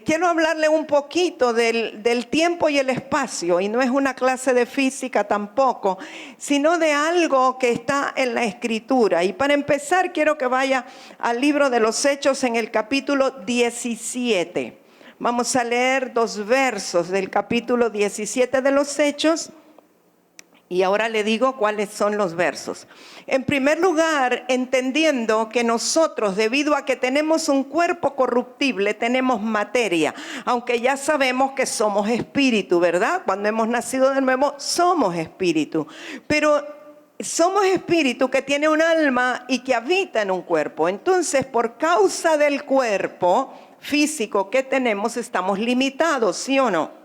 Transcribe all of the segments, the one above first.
Quiero hablarle un poquito del tiempo y el espacio, y no es una clase de física tampoco, sino de algo que está en la Escritura. Y para empezar, quiero que vaya al libro de los Hechos en el capítulo 17. Vamos a leer 2 versos del capítulo 17 de los Hechos. Y ahora le digo cuáles son los versos. En primer lugar, entendiendo que nosotros, debido a que tenemos un cuerpo corruptible, tenemos materia, aunque ya sabemos que somos espíritu, ¿verdad? Cuando hemos nacido de nuevo, somos espíritu. Pero somos espíritu que tiene un alma y que habita en un cuerpo. Entonces, por causa del cuerpo físico que tenemos, estamos limitados, ¿sí o no?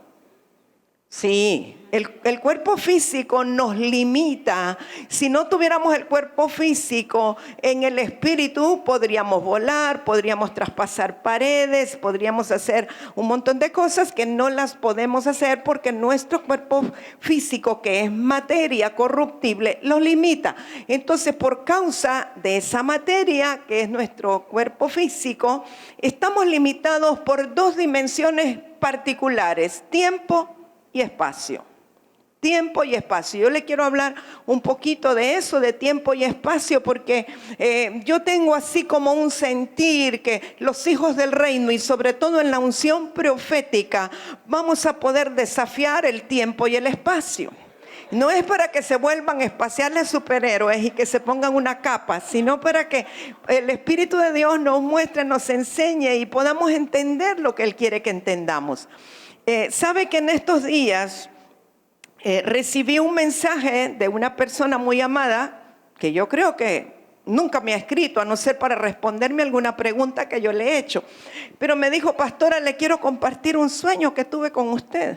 Sí, el cuerpo físico nos limita. Si no tuviéramos el cuerpo físico, en el espíritu podríamos volar, podríamos traspasar paredes, podríamos hacer un montón de cosas que no las podemos hacer porque nuestro cuerpo físico, que es materia corruptible, lo limita. Entonces, por causa de esa materia, que es nuestro cuerpo físico, estamos limitados por 2 dimensiones particulares: tiempo y espacio. Tiempo y espacio. Yo le quiero hablar un poquito de eso, de tiempo y espacio, porque yo tengo así como un sentir que los hijos del reino, y sobre todo en la unción profética, vamos a poder desafiar el tiempo y el espacio. No es para que se vuelvan espaciales superhéroes y que se pongan una capa, sino para que el Espíritu de Dios nos muestre, nos enseñe y podamos entender lo que Él quiere que entendamos. Sabe que en estos días recibí un mensaje de una persona muy amada, que yo creo que nunca me ha escrito, a no ser para responderme alguna pregunta que yo le he hecho. Pero me dijo: pastora, le quiero compartir un sueño que tuve con usted.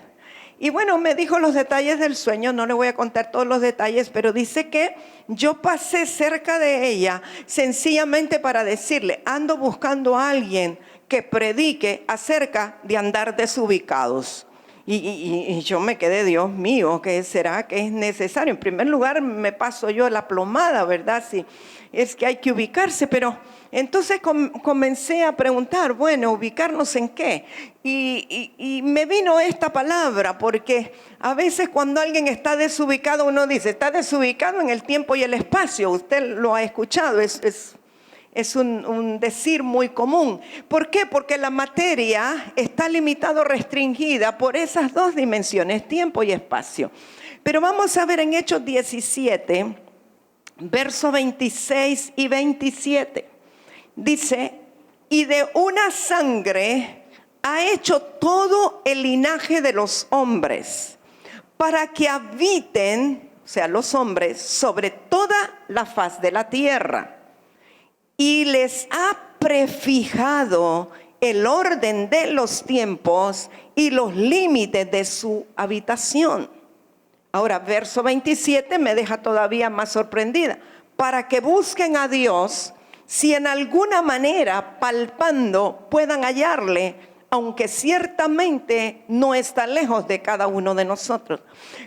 Y bueno, me dijo los detalles del sueño, no le voy a contar todos los detalles, pero dice que yo pasé cerca de ella sencillamente para decirle: ando buscando a alguien que predique acerca de andar desubicados. Y yo me quedé: Dios mío, ¿qué será que es necesario? En primer lugar, me paso yo la plomada, ¿verdad? Si es que hay que ubicarse, pero entonces comencé a preguntar, bueno, ¿ubicarnos en qué? Y me vino esta palabra, porque a veces cuando alguien está desubicado, uno dice: está desubicado en el tiempo y el espacio. Usted lo ha escuchado, es un decir muy común. ¿Por qué? Porque la materia está limitada o restringida por esas 2 dimensiones, tiempo y espacio. Pero vamos a ver en Hechos 17, versos 26 y 27. Dice: y de una sangre ha hecho todo el linaje de los hombres, para que habiten, o sea, los hombres, sobre toda la faz de la tierra. Y les ha prefijado el orden de los tiempos y los límites de su habitación. Ahora, verso 27 me deja todavía más sorprendida. Para que busquen a Dios, si en alguna manera palpando puedan hallarle, aunque ciertamente no está lejos de cada uno de nosotros.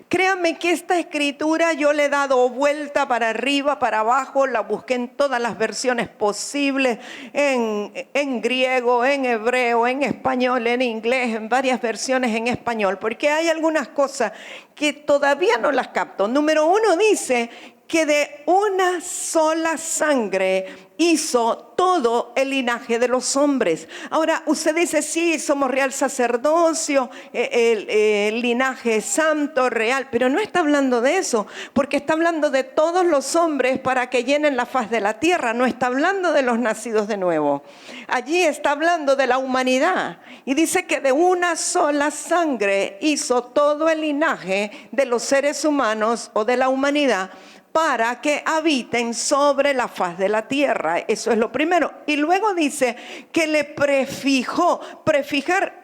Créanme que esta escritura yo le he dado vuelta para arriba, para abajo, la busqué en todas las versiones posibles, en griego, en hebreo, en español, en inglés, en varias versiones en español, porque hay algunas cosas que todavía no las capto. Número 1 dice que de una sola sangre hizo todo el linaje de los hombres. Ahora, usted dice: sí, somos real sacerdocio, el linaje santo, real, pero no está hablando de eso, porque está hablando de todos los hombres para que llenen la faz de la tierra. No está hablando de los nacidos de nuevo. Allí está hablando de la humanidad, y dice que de una sola sangre hizo todo el linaje de los seres humanos o de la humanidad, para que habiten sobre la faz de la tierra. Eso es lo primero. Y luego dice que le prefijó. Prefijar,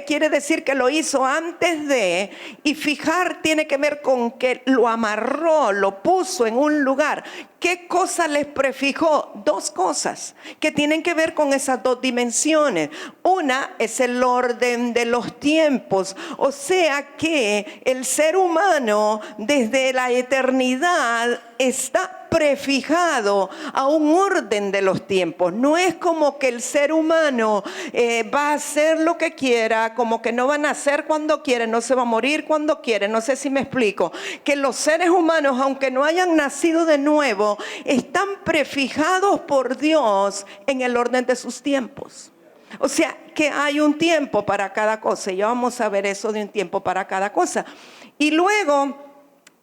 quiere decir que lo hizo antes de, y fijar tiene que ver con que lo amarró, lo puso en un lugar. ¿Qué cosa les prefijó? 2 cosas que tienen que ver con esas 2 dimensiones. Una es el orden de los tiempos, o sea que el ser humano desde la eternidad está prefijado a un orden de los tiempos. No es como que el ser humano va a hacer lo que quiera, como que no va a nacer cuando quiere, no se va a morir cuando quiere. No sé si me explico. Que los seres humanos, aunque no hayan nacido de nuevo, están prefijados por Dios en el orden de sus tiempos. O sea, que hay un tiempo para cada cosa. Y ya vamos a ver eso de un tiempo para cada cosa. Y luego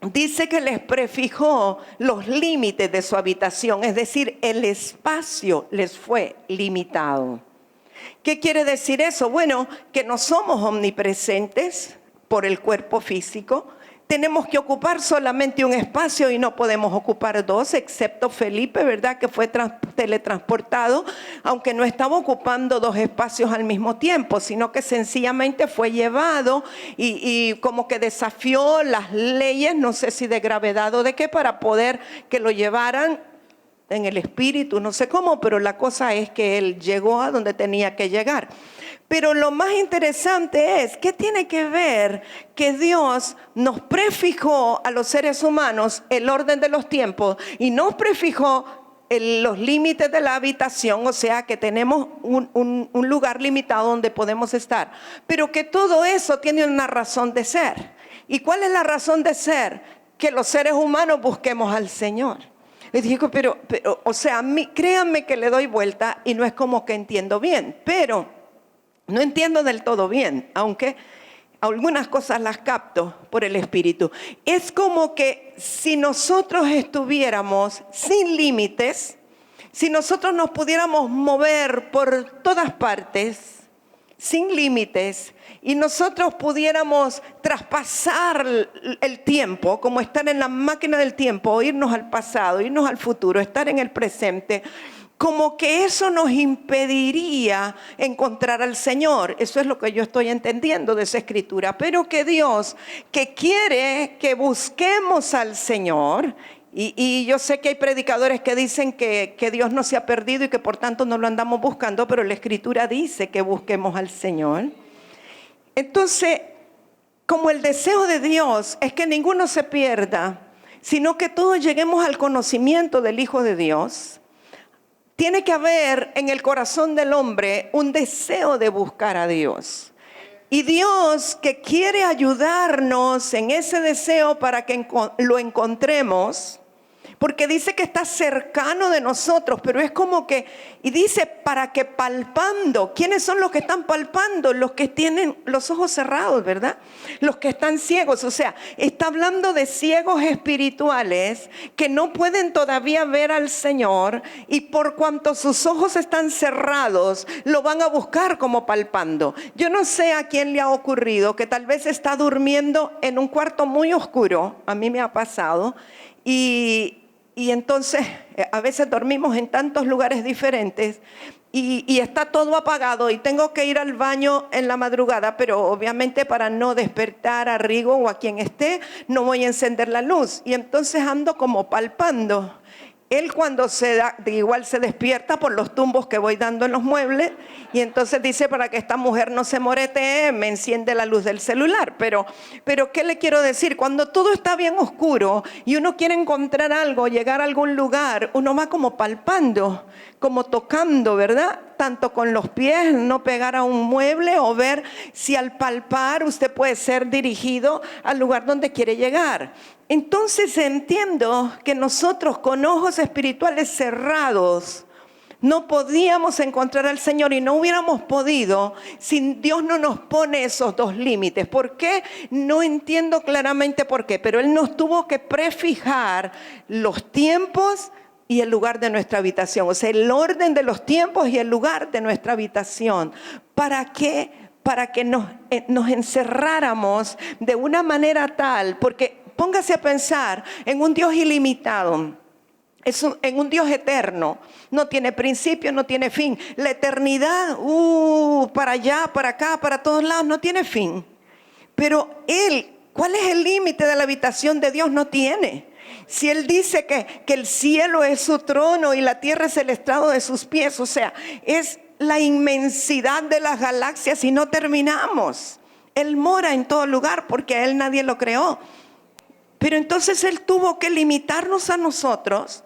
dice que les prefijó los límites de su habitación, es decir, el espacio les fue limitado. ¿Qué quiere decir eso? Bueno, que no somos omnipresentes por el cuerpo físico. Tenemos que ocupar solamente un espacio y no podemos ocupar dos, excepto Felipe, ¿verdad? Que fue teletransportado, aunque no estaba ocupando dos espacios al mismo tiempo, sino que sencillamente fue llevado y como que desafió las leyes, no sé si de gravedad o de qué, para poder que lo llevaran en el espíritu, no sé cómo, pero la cosa es que él llegó a donde tenía que llegar. Pero lo más interesante es, ¿qué tiene que ver que Dios nos prefijó a los seres humanos el orden de los tiempos y nos prefijó los límites de la habitación? O sea, que tenemos un lugar limitado donde podemos estar. Pero que todo eso tiene una razón de ser. ¿Y cuál es la razón de ser? Que los seres humanos busquemos al Señor. Les digo, pero o sea, créanme que le doy vuelta y no es como que entiendo bien, pero no entiendo del todo bien, aunque algunas cosas las capto por el Espíritu. Es como que si nosotros estuviéramos sin límites, si nosotros nos pudiéramos mover por todas partes, sin límites, y nosotros pudiéramos traspasar el tiempo, como estar en la máquina del tiempo, irnos al pasado, irnos al futuro, estar en el presente, como que eso nos impediría encontrar al Señor. Eso es lo que yo estoy entendiendo de esa escritura. Pero que Dios, que quiere que busquemos al Señor, y yo sé que hay predicadores que dicen que Dios no se ha perdido y que por tanto no lo andamos buscando, pero la escritura dice que busquemos al Señor. Entonces, como el deseo de Dios es que ninguno se pierda, sino que todos lleguemos al conocimiento del Hijo de Dios, tiene que haber en el corazón del hombre un deseo de buscar a Dios. Y Dios, que quiere ayudarnos en ese deseo para que lo encontremos, porque dice que está cercano de nosotros, pero es como que, y dice para que palpando. ¿Quiénes son los que están palpando? Los que tienen los ojos cerrados, ¿verdad? Los que están ciegos, o sea, está hablando de ciegos espirituales que no pueden todavía ver al Señor, y por cuanto sus ojos están cerrados, lo van a buscar como palpando. Yo no sé a quién le ha ocurrido que tal vez está durmiendo en un cuarto muy oscuro, a mí me ha pasado, y entonces a veces dormimos en tantos lugares diferentes y está todo apagado y tengo que ir al baño en la madrugada, pero obviamente para no despertar a Rigo o a quien esté, no voy a encender la luz. Y entonces ando como palpando. Él cuando igual se despierta por los tumbos que voy dando en los muebles, y entonces dice, para que esta mujer no se moretee, me enciende la luz del celular. Pero ¿qué le quiero decir? Cuando todo está bien oscuro y uno quiere encontrar algo, llegar a algún lugar, uno va como palpando, como tocando, ¿verdad? Tanto con los pies, no pegar a un mueble, o ver si al palpar usted puede ser dirigido al lugar donde quiere llegar. Entonces entiendo que nosotros con ojos espirituales cerrados no podíamos encontrar al Señor, y no hubiéramos podido si Dios no nos pone esos dos límites. ¿Por qué? No entiendo claramente por qué, pero Él nos tuvo que prefijar los tiempos y el lugar de nuestra habitación. O sea, el orden de los tiempos y el lugar de nuestra habitación. ¿Para qué? Para que nos encerráramos de una manera tal, porque póngase a pensar en un Dios ilimitado, en un Dios eterno. No tiene principio, no tiene fin. La eternidad, para allá, para acá, para todos lados, no tiene fin. Pero Él, ¿cuál es el límite de la habitación de Dios? No tiene. Si Él dice que el cielo es su trono y la tierra es el estrado de sus pies, o sea, es la inmensidad de las galaxias y no terminamos. Él mora en todo lugar porque a Él nadie lo creó. Pero entonces Él tuvo que limitarnos a nosotros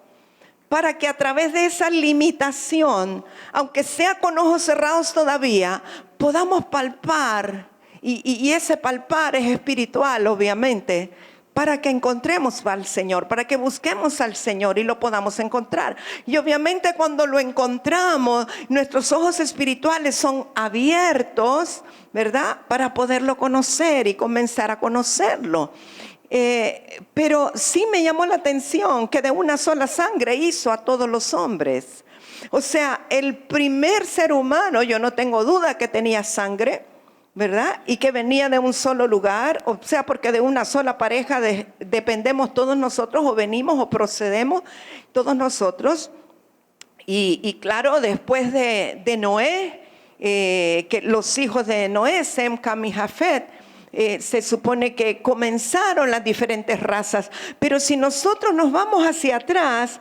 para que a través de esa limitación, aunque sea con ojos cerrados todavía, podamos palpar, y ese palpar es espiritual obviamente, para que encontremos al Señor, para que busquemos al Señor y lo podamos encontrar. Y obviamente cuando lo encontramos, nuestros ojos espirituales son abiertos, ¿verdad? Para poderlo conocer y comenzar a conocerlo. Pero sí me llamó la atención que de una sola sangre hizo a todos los hombres. O sea, el primer ser humano, yo no tengo duda que tenía sangre, ¿verdad? Y que venía de un solo lugar, o sea, porque de una sola pareja dependemos todos nosotros, o venimos o procedemos todos nosotros. Y claro, después de Noé, que los hijos de Noé, Sem, Cam y Jafet, se supone que comenzaron las diferentes razas. Pero si nosotros nos vamos hacia atrás,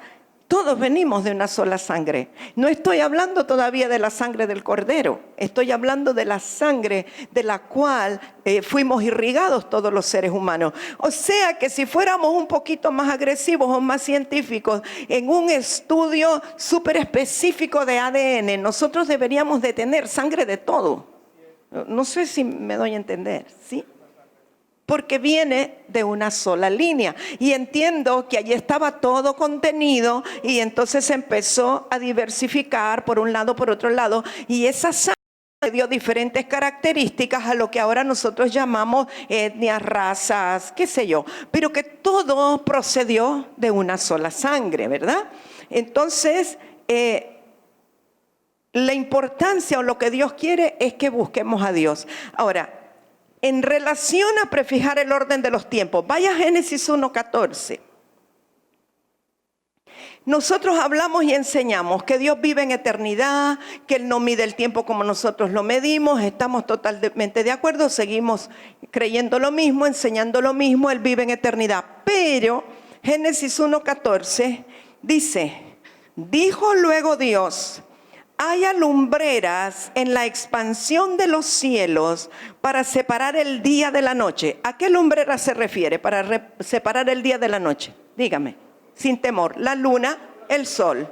todos venimos de una sola sangre. No estoy hablando todavía de la sangre del cordero. Estoy hablando de la sangre de la cual fuimos irrigados todos los seres humanos. O sea que si fuéramos un poquito más agresivos o más científicos en un estudio súper específico de ADN, nosotros deberíamos de tener sangre de todo. No sé si me doy a entender, ¿sí? Porque viene de una sola línea. Y entiendo que allí estaba todo contenido y entonces se empezó a diversificar por un lado, por otro lado. Y esa sangre dio diferentes características a lo que ahora nosotros llamamos etnias, razas, qué sé yo. Pero que todo procedió de una sola sangre, ¿verdad? Entonces, la importancia o lo que Dios quiere es que busquemos a Dios. Ahora, en relación a prefijar el orden de los tiempos, vaya a Génesis 1:14. Nosotros hablamos y enseñamos que Dios vive en eternidad, que Él no mide el tiempo como nosotros lo medimos, estamos totalmente de acuerdo, seguimos creyendo lo mismo, enseñando lo mismo, Él vive en eternidad. Pero Génesis 1:14 dice, dijo luego Dios, haya lumbreras en la expansión de los cielos para separar el día de la noche. ¿A qué lumbrera se refiere para separar el día de la noche? Dígame, sin temor. La luna, el sol.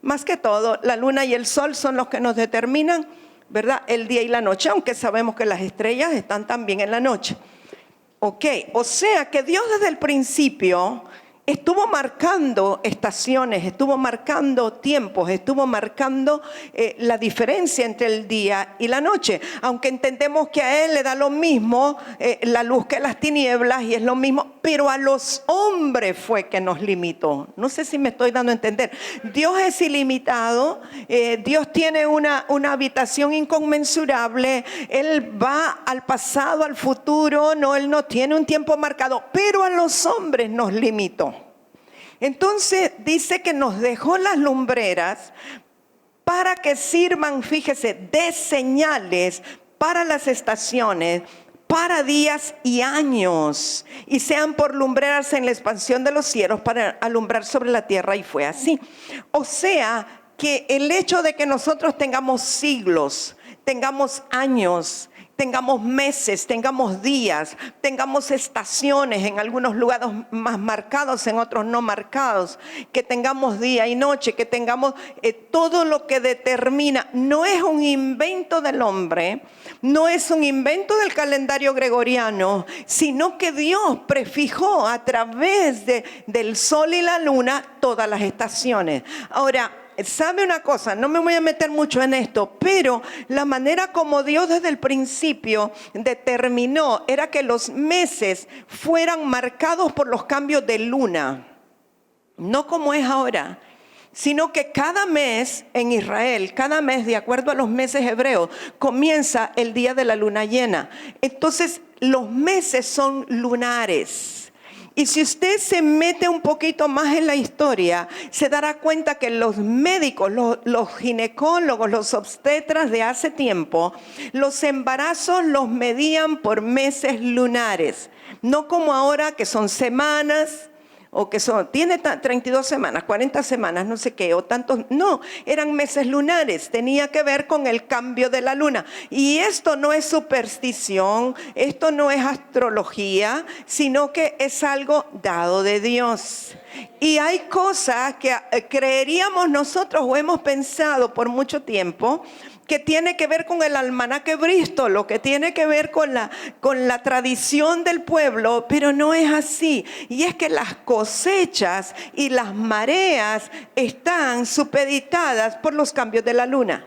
Más que todo, la luna y el sol son los que nos determinan, ¿verdad?, el día y la noche, aunque sabemos que las estrellas están también en la noche. Ok, o sea que Dios desde el principio estuvo marcando estaciones, estuvo marcando tiempos, estuvo marcando la diferencia entre el día y la noche. Aunque entendemos que a Él le da lo mismo la luz que las tinieblas y es lo mismo, pero a los hombres fue que nos limitó. No sé si me estoy dando a entender. Dios es ilimitado, Dios tiene una habitación inconmensurable, Él va al pasado, al futuro, no, Él no tiene un tiempo marcado, pero a los hombres nos limitó. Entonces dice que nos dejó las lumbreras para que sirvan, fíjese, de señales para las estaciones, para días y años, y sean por lumbreras en la expansión de los cielos para alumbrar sobre la tierra, y fue así. O sea que el hecho de que nosotros tengamos siglos, tengamos años, tengamos meses, tengamos días, tengamos estaciones, en algunos lugares más marcados, en otros no marcados, que tengamos día y noche, que tengamos todo lo que determina, no es un invento del hombre, no es un invento del calendario gregoriano, sino que Dios prefijó a través del sol y la luna todas las estaciones. Ahora, ¿sabe una cosa? No me voy a meter mucho en esto, pero la manera como Dios desde el principio determinó era que los meses fueran marcados por los cambios de luna, no como es ahora, sino que cada mes en Israel, cada mes de acuerdo a los meses hebreos, comienza el día de la luna llena. Entonces los meses son lunares. Y si usted se mete un poquito más en la historia, se dará cuenta que los médicos, los ginecólogos, los obstetras de hace tiempo, los embarazos los medían por meses lunares. No como ahora que son semanas o que tiene 32 semanas, 40 semanas, no sé qué, o tantos, no, eran meses lunares, tenía que ver con el cambio de la luna. Y esto no es superstición, esto no es astrología, sino que es algo dado de Dios. Y hay cosas que creeríamos nosotros o hemos pensado por mucho tiempo que tiene que ver con el almanaque brístolo, que tiene que ver con la tradición del pueblo, pero no es así. Y es que las cosechas y las mareas están supeditadas por los cambios de la luna.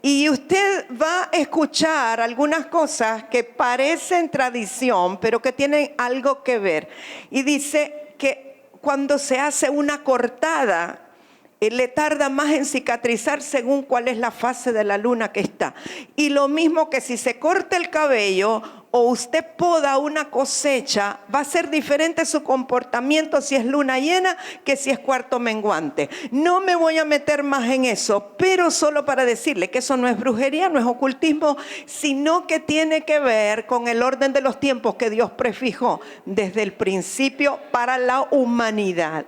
Y usted va a escuchar algunas cosas que parecen tradición, pero que tienen algo que ver. Y dice que cuando se hace una cortada, le tarda más en cicatrizar según cuál es la fase de la luna que está. Y lo mismo que si se corta el cabello o usted poda una cosecha, va a ser diferente su comportamiento si es luna llena que si es cuarto menguante. No me voy a meter más en eso, pero solo para decirle que eso no es brujería, no es ocultismo, sino que tiene que ver con el orden de los tiempos que Dios prefijó desde el principio para la humanidad.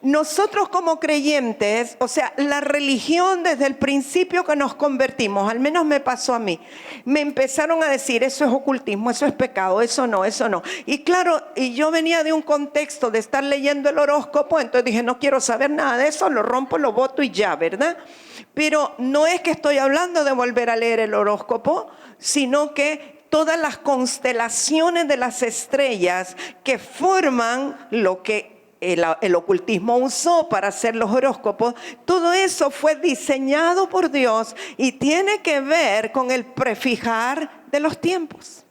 Nosotros como creyentes, o sea, la religión desde el principio que nos convertimos, al menos me pasó a mí, me empezaron a decir, eso es ocultismo, eso es pecado, eso no, eso no. Y claro, y yo venía de un contexto de estar leyendo el horóscopo, entonces dije, no quiero saber nada de eso, lo rompo, lo boto y ya, ¿verdad? Pero no es que estoy hablando de volver a leer el horóscopo, sino que todas las constelaciones de las estrellas que forman lo que el ocultismo usó para hacer los horóscopos, todo eso fue diseñado por Dios y tiene que ver con el prefijar de los tiempos.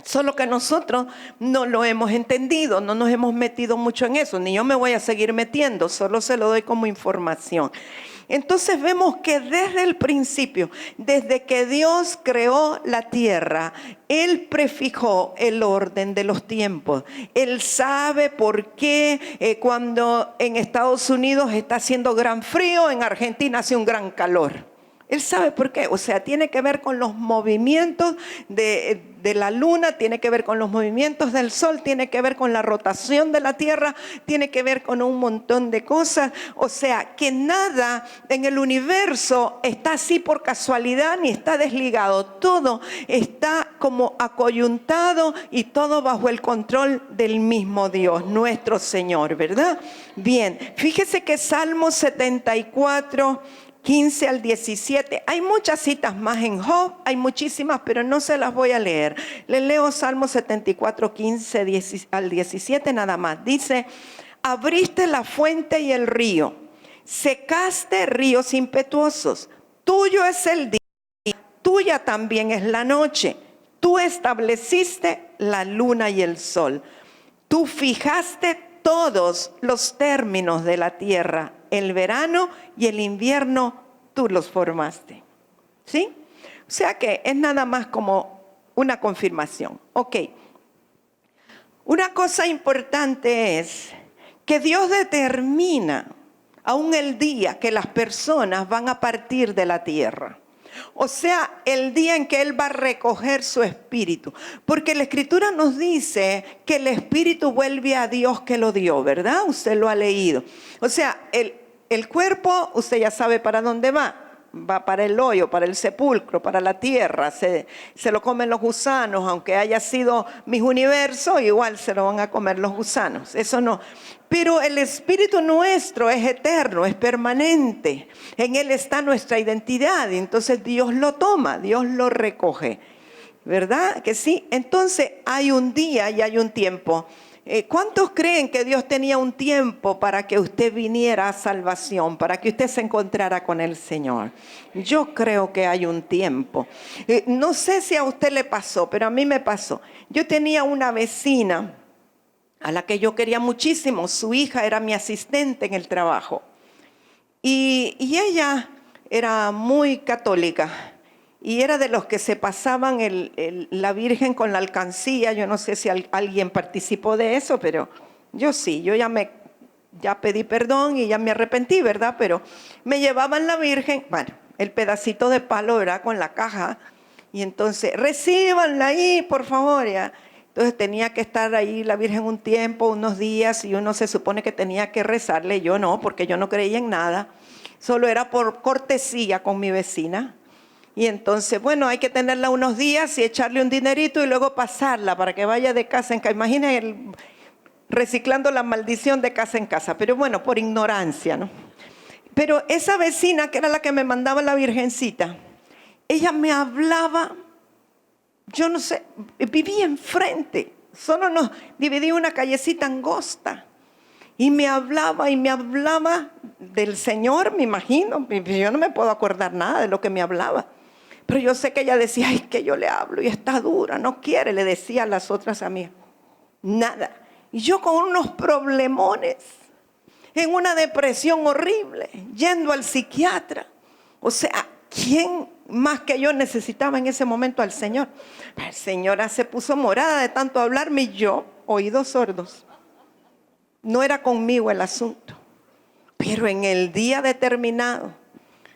Solo que nosotros no lo hemos entendido, no nos hemos metido mucho en eso, ni yo me voy a seguir metiendo, solo se lo doy como información. Entonces vemos que desde el principio, desde que Dios creó la tierra, Él prefijó el orden de los tiempos. Él sabe por qué cuando en Estados Unidos está haciendo gran frío, en Argentina hace un gran calor. Él sabe por qué, o sea, tiene que ver con los movimientos de la luna, tiene que ver con los movimientos del sol, tiene que ver con la rotación de la tierra, tiene que ver con un montón de cosas. O sea, que nada en el universo está así por casualidad ni está desligado. Todo está como acoyuntado y todo bajo el control del mismo Dios, nuestro Señor, ¿verdad? Bien, fíjese que Salmo 74... 15 al 17, hay muchas citas más en Job, hay muchísimas, pero no se las voy a leer. Le leo Salmo 74, 15 al 17 nada más. Dice, abriste la fuente y el río, secaste ríos impetuosos, tuyo es el día, tuya también es la noche, tú estableciste la luna y el sol, tú fijaste todos los términos de la tierra, el verano y el invierno tú los formaste. ¿Sí? O sea que es nada más como una confirmación. Ok. Una cosa importante es que Dios determina aún el día que las personas van a partir de la tierra. O sea, el día en que Él va a recoger su espíritu. Porque la Escritura nos dice que el espíritu vuelve a Dios que lo dio, ¿verdad? Usted lo ha leído. O sea, el cuerpo, usted ya sabe para dónde va. Va para el hoyo, para el sepulcro, para la tierra. Se lo comen los gusanos, aunque haya sido mis universos, igual se lo van a comer los gusanos. Eso no. Pero el espíritu nuestro es eterno, es permanente. En Él está nuestra identidad. Y entonces Dios lo toma, Dios lo recoge. ¿Verdad que sí? Entonces hay un día y hay un tiempo. ¿Cuántos creen que Dios tenía un tiempo para que usted viniera a salvación, para que usted se encontrara con el Señor? Yo creo que hay un tiempo. No sé si a usted le pasó, pero a mí me pasó. Yo tenía una vecina a la que yo quería muchísimo. Su hija era mi asistente en el trabajo. Y ella era muy católica. Y era de los que se pasaban la Virgen con la alcancía. Yo no sé si alguien participó de eso, pero yo sí. Yo ya pedí perdón y ya me arrepentí, ¿verdad? Pero me llevaban la Virgen, bueno, el pedacito de palo, ¿verdad? Con la caja. Y entonces, recíbanla ahí, por favor, ya. Entonces tenía que estar ahí la Virgen un tiempo, unos días, y uno se supone que tenía que rezarle. Yo no, porque yo no creía en nada. Solo era por cortesía con mi vecina. Y entonces, bueno, hay que tenerla unos días y echarle un dinerito y luego pasarla para que vaya de casa en casa. Imaginen reciclando la maldición de casa en casa. Pero bueno, por ignorancia, ¿no? Pero esa vecina, que era la que me mandaba la virgencita, ella me hablaba, yo no sé, vivía enfrente. Solo nos dividía una callecita angosta. Y me hablaba del Señor, me imagino. Yo no me puedo acordar nada de lo que me hablaba. Pero yo sé que ella decía, ay, que yo le hablo y está dura, no quiere, le decía a las otras amigas. Nada. Y yo con unos problemones, en una depresión horrible, yendo al psiquiatra. O sea, ¿quién más que yo necesitaba en ese momento al Señor? La señora se puso morada de tanto hablarme y yo, oídos sordos. No era conmigo el asunto. Pero en el día determinado,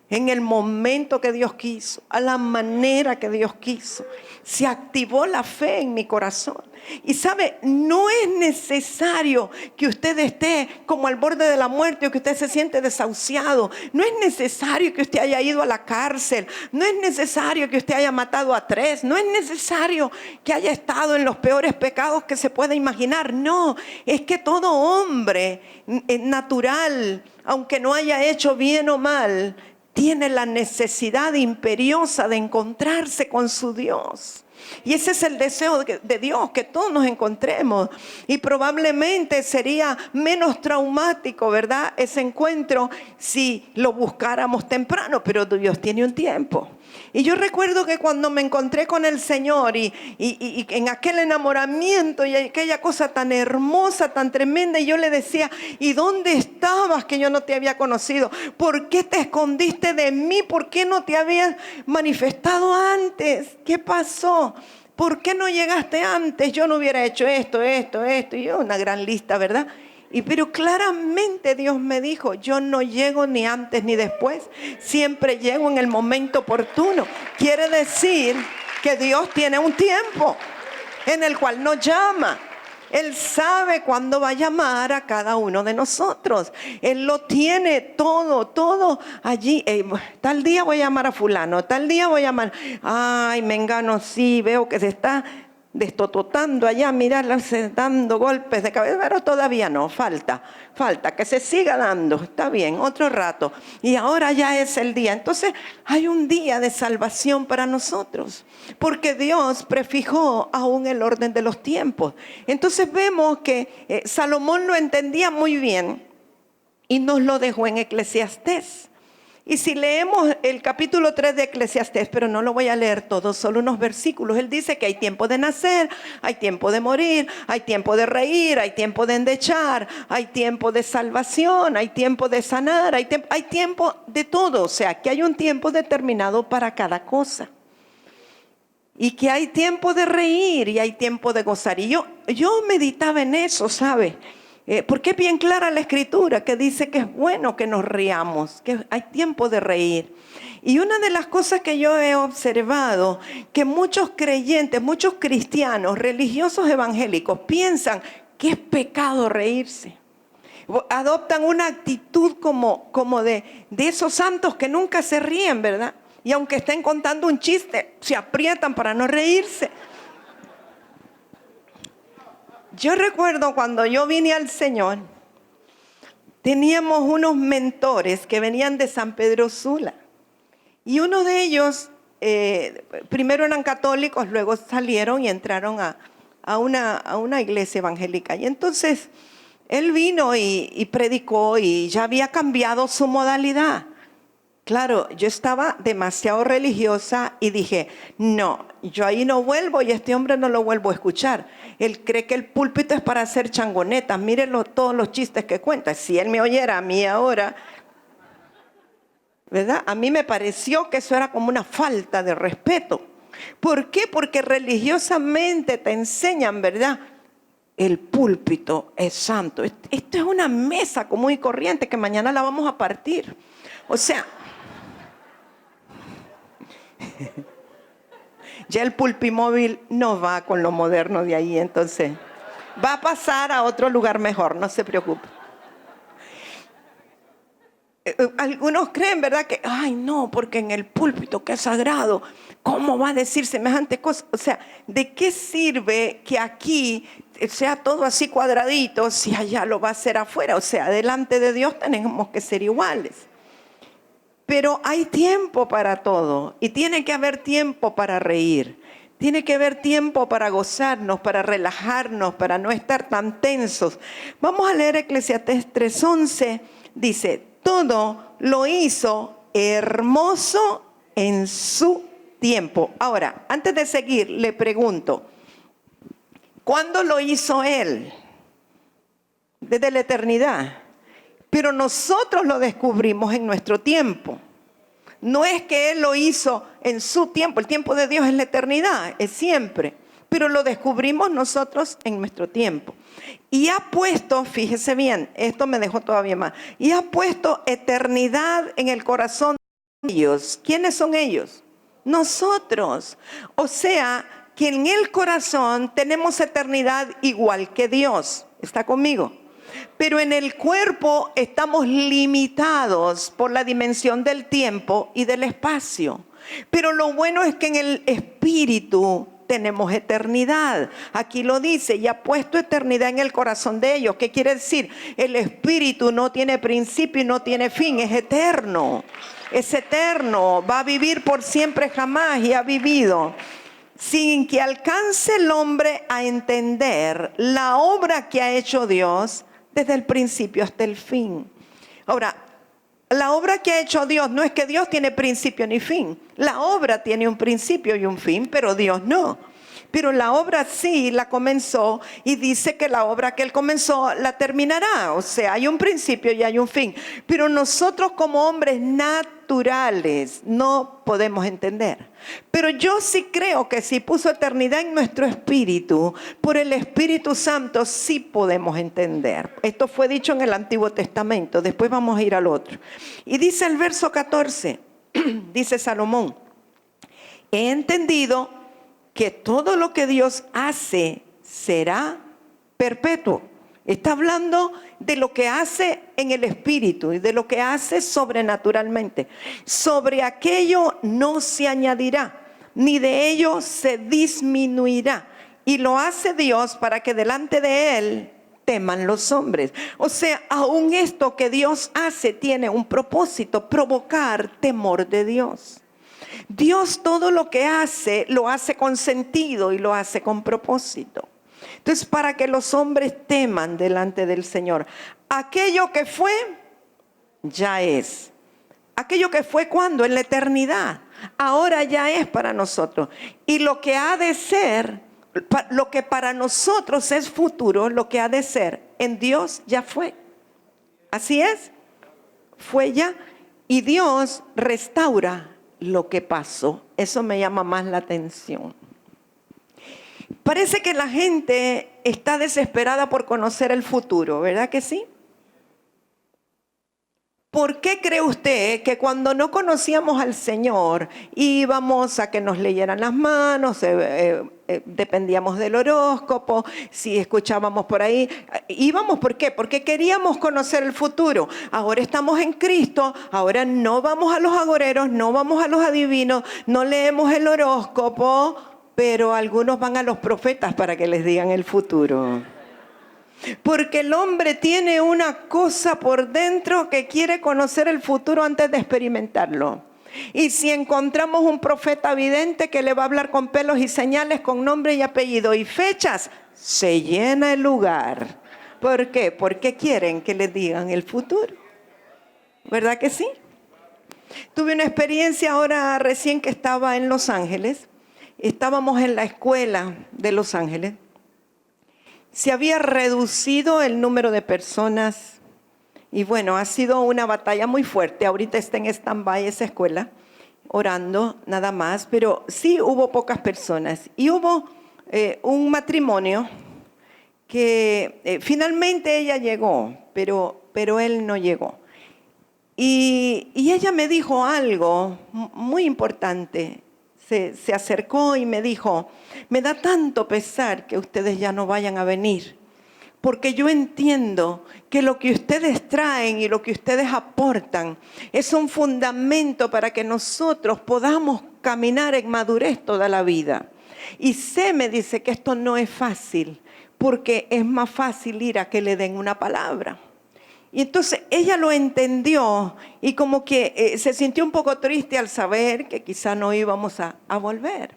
en el momento que Dios quiso, a la manera que Dios quiso, se activó la fe en mi corazón. Y sabe, no es necesario que usted esté como al borde de la muerte o que usted se siente desahuciado. No es necesario que usted haya ido a la cárcel. No es necesario que usted haya matado a 3. No es necesario que haya estado en los peores pecados que se pueda imaginar. No, es que todo hombre natural, aunque no haya hecho bien o mal, tiene la necesidad imperiosa de encontrarse con su Dios. Y ese es el deseo de Dios, que todos nos encontremos. Y probablemente sería menos traumático, ¿verdad?, ese encuentro si lo buscáramos temprano, pero Dios tiene un tiempo. Y yo recuerdo que cuando me encontré con el Señor y en aquel enamoramiento y aquella cosa tan hermosa, tan tremenda, y yo le decía, ¿y dónde estabas que yo no te había conocido? ¿Por qué te escondiste de mí? ¿Por qué no te habías manifestado antes? ¿Qué pasó? ¿Por qué no llegaste antes? Yo no hubiera hecho esto, y yo una gran lista, ¿verdad? Pero claramente Dios me dijo, yo no llego ni antes ni después, siempre llego en el momento oportuno. Quiere decir que Dios tiene un tiempo en el cual nos llama. Él sabe cuándo va a llamar a cada uno de nosotros. Él lo tiene todo allí. Tal día voy a llamar a fulano, tal día voy a llamar. Ay, mengano, sí, veo que se está destototando allá, mirarla, dando golpes de cabeza, pero todavía no, falta que se siga dando, está bien, otro rato, y ahora ya es el día. Entonces hay un día de salvación para nosotros, porque Dios prefijó aún el orden de los tiempos. Entonces vemos que Salomón lo entendía muy bien y nos lo dejó en Eclesiastés. Y si leemos el capítulo 3 de Eclesiastés, pero no lo voy a leer todo, solo unos versículos, él dice que hay tiempo de nacer, hay tiempo de morir, hay tiempo de reír, hay tiempo de endechar, hay tiempo de salvación, hay tiempo de sanar, hay tiempo de todo. O sea, que hay un tiempo determinado para cada cosa. Y que hay tiempo de reír y hay tiempo de gozar. Y yo meditaba en eso, ¿sabe? Porque es bien clara la escritura que dice que es bueno que nos riamos, que hay tiempo de reír. Y una de las cosas que yo he observado, que muchos creyentes, muchos cristianos, religiosos evangélicos, piensan que es pecado reírse. Adoptan una actitud como de esos santos que nunca se ríen, ¿verdad? Y aunque estén contando un chiste, se aprietan para no reírse. Yo recuerdo cuando yo vine al Señor, teníamos unos mentores que venían de San Pedro Sula. Y uno de ellos, primero eran católicos, luego salieron y entraron a una iglesia evangélica. Y entonces él vino y predicó y ya había cambiado su modalidad. Claro, yo estaba demasiado religiosa y dije, no, yo ahí no vuelvo y este hombre no lo vuelvo a escuchar. Él cree que el púlpito es para hacer changonetas. Mírenlo, todos los chistes que cuenta. Si él me oyera a mí ahora, ¿verdad? A mí me pareció que eso era como una falta de respeto. ¿Por qué? Porque religiosamente te enseñan, ¿verdad? El púlpito es santo. Esto es una mesa común y corriente que mañana la vamos a partir. O sea, Ya el pulpimóvil no va con lo moderno de ahí, entonces va a pasar a otro lugar mejor, no se preocupe. Algunos creen, ¿verdad? Que, ay, no, porque en el púlpito, que es sagrado, ¿cómo va a decir semejante cosa? O sea, ¿de qué sirve que aquí sea todo así cuadradito si allá lo va a hacer afuera? O sea, delante de Dios tenemos que ser iguales. Pero hay tiempo para todo y tiene que haber tiempo para reír. Tiene que haber tiempo para gozarnos, para relajarnos, para no estar tan tensos. Vamos a leer Eclesiastés 3:11. Dice, todo lo hizo hermoso en su tiempo. Ahora, antes de seguir, le pregunto, ¿cuándo lo hizo Él? Desde la eternidad. Pero nosotros lo descubrimos en nuestro tiempo. No es que Él lo hizo en su tiempo. El tiempo de Dios es la eternidad, es siempre. Pero lo descubrimos nosotros en nuestro tiempo. Y ha puesto, fíjese bien, esto me dejó todavía más. Y ha puesto eternidad en el corazón de ellos. ¿Quiénes son ellos? Nosotros. O sea, que en el corazón tenemos eternidad igual que Dios. ¿Está conmigo? Pero en el cuerpo estamos limitados por la dimensión del tiempo y del espacio. Pero lo bueno es que en el espíritu tenemos eternidad. Aquí lo dice, y ha puesto eternidad en el corazón de ellos. ¿Qué quiere decir? El espíritu no tiene principio y no tiene fin, es eterno. Es eterno, va a vivir por siempre jamás y ha vivido. Sin que alcance el hombre a entender la obra que ha hecho Dios desde el principio hasta el fin. Ahora, la obra que ha hecho Dios no es que Dios tiene principio ni fin. La obra tiene un principio y un fin, pero Dios no. Pero la obra sí la comenzó y dice que la obra que Él comenzó la terminará. O sea, hay un principio y hay un fin. Pero nosotros como hombres naturales no podemos entender. Pero yo sí creo que si puso eternidad en nuestro espíritu, por el Espíritu Santo sí podemos entender. Esto fue dicho en el Antiguo Testamento. Después vamos a ir al otro. Y dice el verso 14, dice Salomón, he entendido que todo lo que Dios hace será perpetuo. Está hablando de lo que hace en el espíritu y de lo que hace sobrenaturalmente. Sobre aquello no se añadirá, ni de ello se disminuirá. Y lo hace Dios para que delante de Él teman los hombres. O sea, aún esto que Dios hace tiene un propósito, provocar temor de Dios. Dios todo lo que hace, lo hace con sentido y lo hace con propósito. Entonces, para que los hombres teman delante del Señor. Aquello que fue, ya es. Aquello que fue, ¿cuándo? En la eternidad. Ahora ya es para nosotros. Y lo que ha de ser, lo que para nosotros es futuro, lo que ha de ser, en Dios ya fue. Así es. Fue ya. Y Dios restaura lo que pasó. Eso me llama más la atención. Parece que la gente está desesperada por conocer el futuro, ¿verdad que sí? ¿Por qué cree usted que cuando no conocíamos al Señor íbamos a que nos leyeran las manos, dependíamos del horóscopo, si escuchábamos por ahí, íbamos ¿por qué? Porque queríamos conocer el futuro. Ahora estamos en Cristo, ahora no vamos a los agoreros, no vamos a los adivinos, no leemos el horóscopo, pero algunos van a los profetas para que les digan el futuro. Porque el hombre tiene una cosa por dentro que quiere conocer el futuro antes de experimentarlo. Y si encontramos un profeta vidente que le va a hablar con pelos y señales, con nombre y apellido y fechas, se llena el lugar. ¿Por qué? Porque quieren que les digan el futuro. ¿Verdad que sí? Tuve una experiencia ahora recién que estaba en Los Ángeles. Estábamos en la escuela de Los Ángeles. Se había reducido el número de personas y bueno, ha sido una batalla muy fuerte. Ahorita está en stand-by esa escuela, orando nada más, pero sí hubo pocas personas. Y hubo un matrimonio que finalmente ella llegó, pero él no llegó. Y ella me dijo algo muy importante. se acercó y me dijo, me da tanto pesar que ustedes ya no vayan a venir, porque yo entiendo que lo que ustedes traen y lo que ustedes aportan es un fundamento para que nosotros podamos caminar en madurez toda la vida. Y me dice que esto no es fácil, porque es más fácil ir a que le den una palabra. Y entonces ella lo entendió y como que se sintió un poco triste al saber que quizá no íbamos a volver.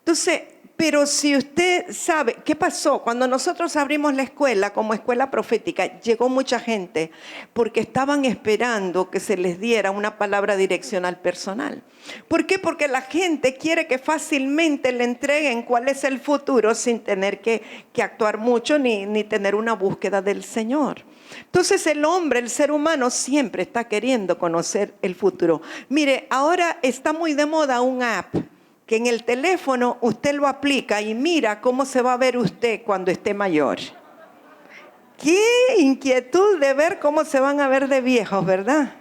Entonces, pero si usted sabe, ¿qué pasó? Cuando nosotros abrimos la escuela como escuela profética, llegó mucha gente porque estaban esperando que se les diera una palabra direccional personal. ¿Por qué? Porque la gente quiere que fácilmente le entreguen cuál es el futuro sin tener que actuar mucho ni tener una búsqueda del Señor. Entonces el hombre, el ser humano, siempre está queriendo conocer el futuro. Mire, ahora está muy de moda un app que en el teléfono usted lo aplica y mira cómo se va a ver usted cuando esté mayor. Qué inquietud de ver cómo se van a ver de viejos, ¿verdad?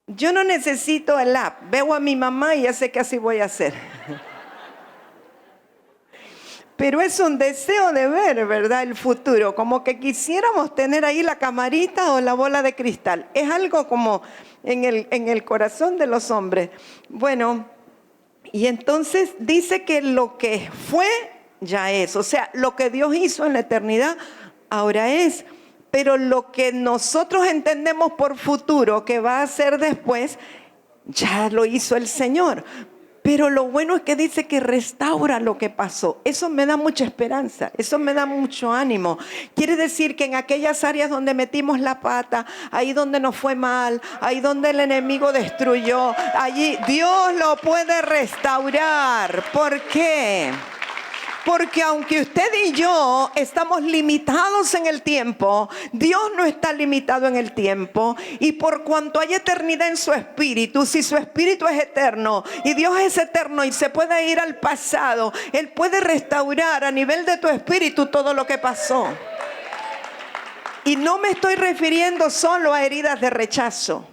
Yo no necesito el app. Veo a mi mamá y ya sé que así voy a hacer. Pero es un deseo de ver, ¿verdad? El futuro. Como que quisiéramos tener ahí la camarita o la bola de cristal. Es algo como en el corazón de los hombres. Bueno, y entonces dice que lo que fue ya es. O sea, lo que Dios hizo en la eternidad ahora es. Pero lo que nosotros entendemos por futuro que va a ser después, ya lo hizo el Señor. Pero lo bueno es que dice que restaura lo que pasó. Eso me da mucha esperanza, eso me da mucho ánimo. Quiere decir que en aquellas áreas donde metimos la pata, ahí donde nos fue mal, ahí donde el enemigo destruyó, allí Dios lo puede restaurar. ¿Por qué? Porque aunque usted y yo estamos limitados en el tiempo, Dios no está limitado en el tiempo. Y por cuanto hay eternidad en su espíritu, si su espíritu es eterno y Dios es eterno y se puede ir al pasado, Él puede restaurar a nivel de tu espíritu todo lo que pasó. Y no me estoy refiriendo solo a heridas de rechazo.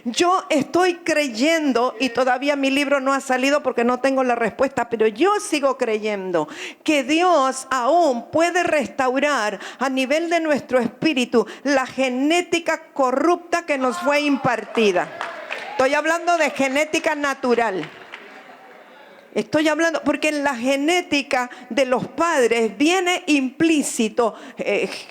Yo estoy creyendo, y todavía mi libro no ha salido porque no tengo la respuesta, pero yo sigo creyendo que Dios aún puede restaurar a nivel de nuestro espíritu la genética corrupta que nos fue impartida. Estoy hablando de genética natural. Estoy hablando porque en la genética de los padres viene implícito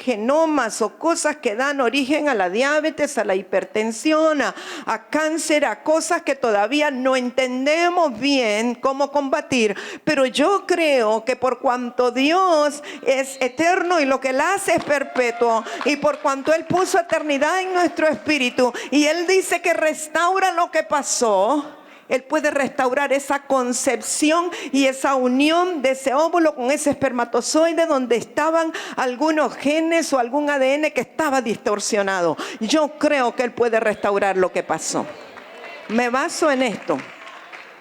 genomas o cosas que dan origen a la diabetes, a la hipertensión, a cáncer, a cosas que todavía no entendemos bien cómo combatir. Pero yo creo que por cuanto Dios es eterno y lo que Él hace es perpetuo, y por cuanto Él puso eternidad en nuestro espíritu y Él dice que restaura lo que pasó, Él puede restaurar esa concepción y esa unión de ese óvulo con ese espermatozoide donde estaban algunos genes o algún ADN que estaba distorsionado. Yo creo que Él puede restaurar lo que pasó. Me baso en esto.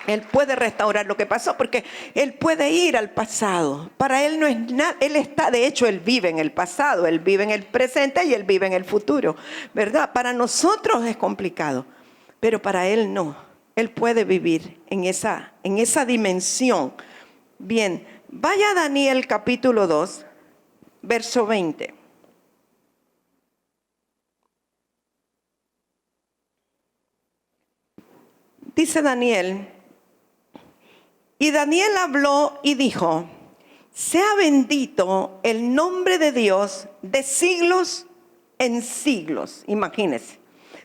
Él puede restaurar lo que pasó porque Él puede ir al pasado. Para Él no es nada. Él está, de hecho, Él vive en el pasado, Él vive en el presente y Él vive en el futuro, ¿verdad? Para nosotros es complicado, pero para Él no. Él puede vivir en esa dimensión. Bien, vaya a Daniel capítulo 2, verso 20. Dice Daniel, y Daniel habló y dijo, sea bendito el nombre de Dios de siglos en siglos. Imagínense.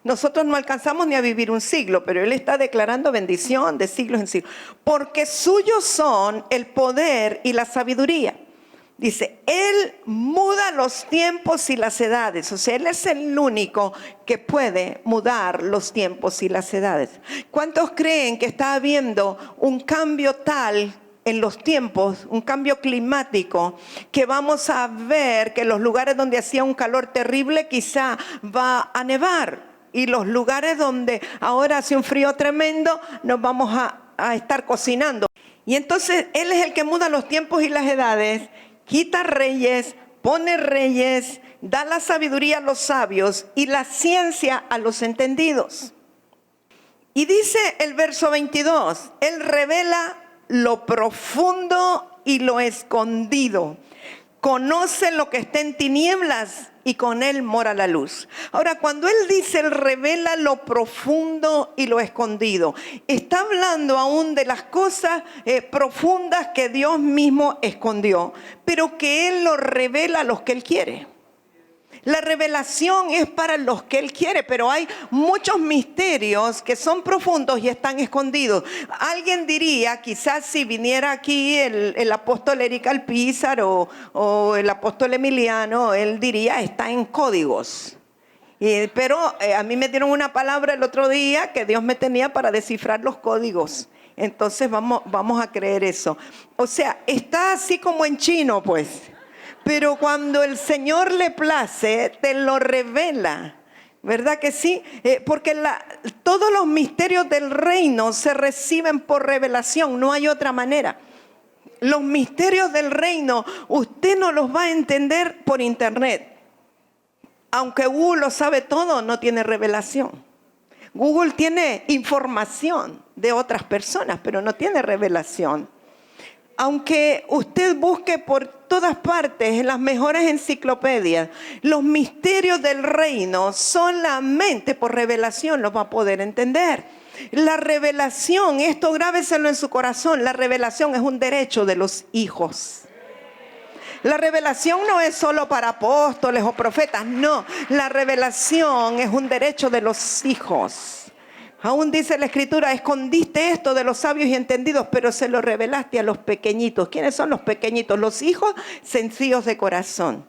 Nosotros no alcanzamos ni a vivir un siglo, pero Él está declarando bendición de siglos en siglos. Porque suyos son el poder y la sabiduría. Dice, Él muda los tiempos y las edades. O sea, Él es el único que puede mudar los tiempos y las edades. ¿Cuántos creen que está habiendo un cambio tal en los tiempos, un cambio climático, que vamos a ver que los lugares donde hacía un calor terrible quizá va a nevar? Y los lugares donde ahora hace un frío tremendo, nos vamos a estar cocinando. Y entonces Él es el que muda los tiempos y las edades, quita reyes, pone reyes, da la sabiduría a los sabios y la ciencia a los entendidos. Y dice el verso 22, Él revela lo profundo y lo escondido. Conoce lo que está en tinieblas y con Él mora la luz. Ahora, cuando Él dice, Él revela lo profundo y lo escondido, está hablando aún de las cosas profundas que Dios mismo escondió, pero que Él lo revela a los que Él quiere. La revelación es para los que Él quiere, pero hay muchos misterios que son profundos y están escondidos. Alguien diría, quizás si viniera aquí el apóstol Eric Alpizar o el apóstol Emiliano, él diría, está en códigos. Pero a mí me dieron una palabra el otro día que Dios me tenía para descifrar los códigos. Entonces vamos a creer eso. O sea, está así como en chino, pues. Pero cuando el Señor le place, te lo revela. ¿Verdad que sí? Porque todos los misterios del reino se reciben por revelación. No hay otra manera. Los misterios del reino, usted no los va a entender por internet. Aunque Google lo sabe todo, no tiene revelación. Google tiene información de otras personas, pero no tiene revelación. Aunque usted busque por todas partes en las mejores enciclopedias, los misterios del reino solamente por revelación los va a poder entender. La revelación, esto grábeselo en su corazón, la revelación es un derecho de los hijos. La revelación no es solo para apóstoles o profetas, no. La revelación es un derecho de los hijos. Aún dice la Escritura, escondiste esto de los sabios y entendidos, pero se lo revelaste a los pequeñitos. ¿Quiénes son los pequeñitos? Los hijos sencillos de corazón.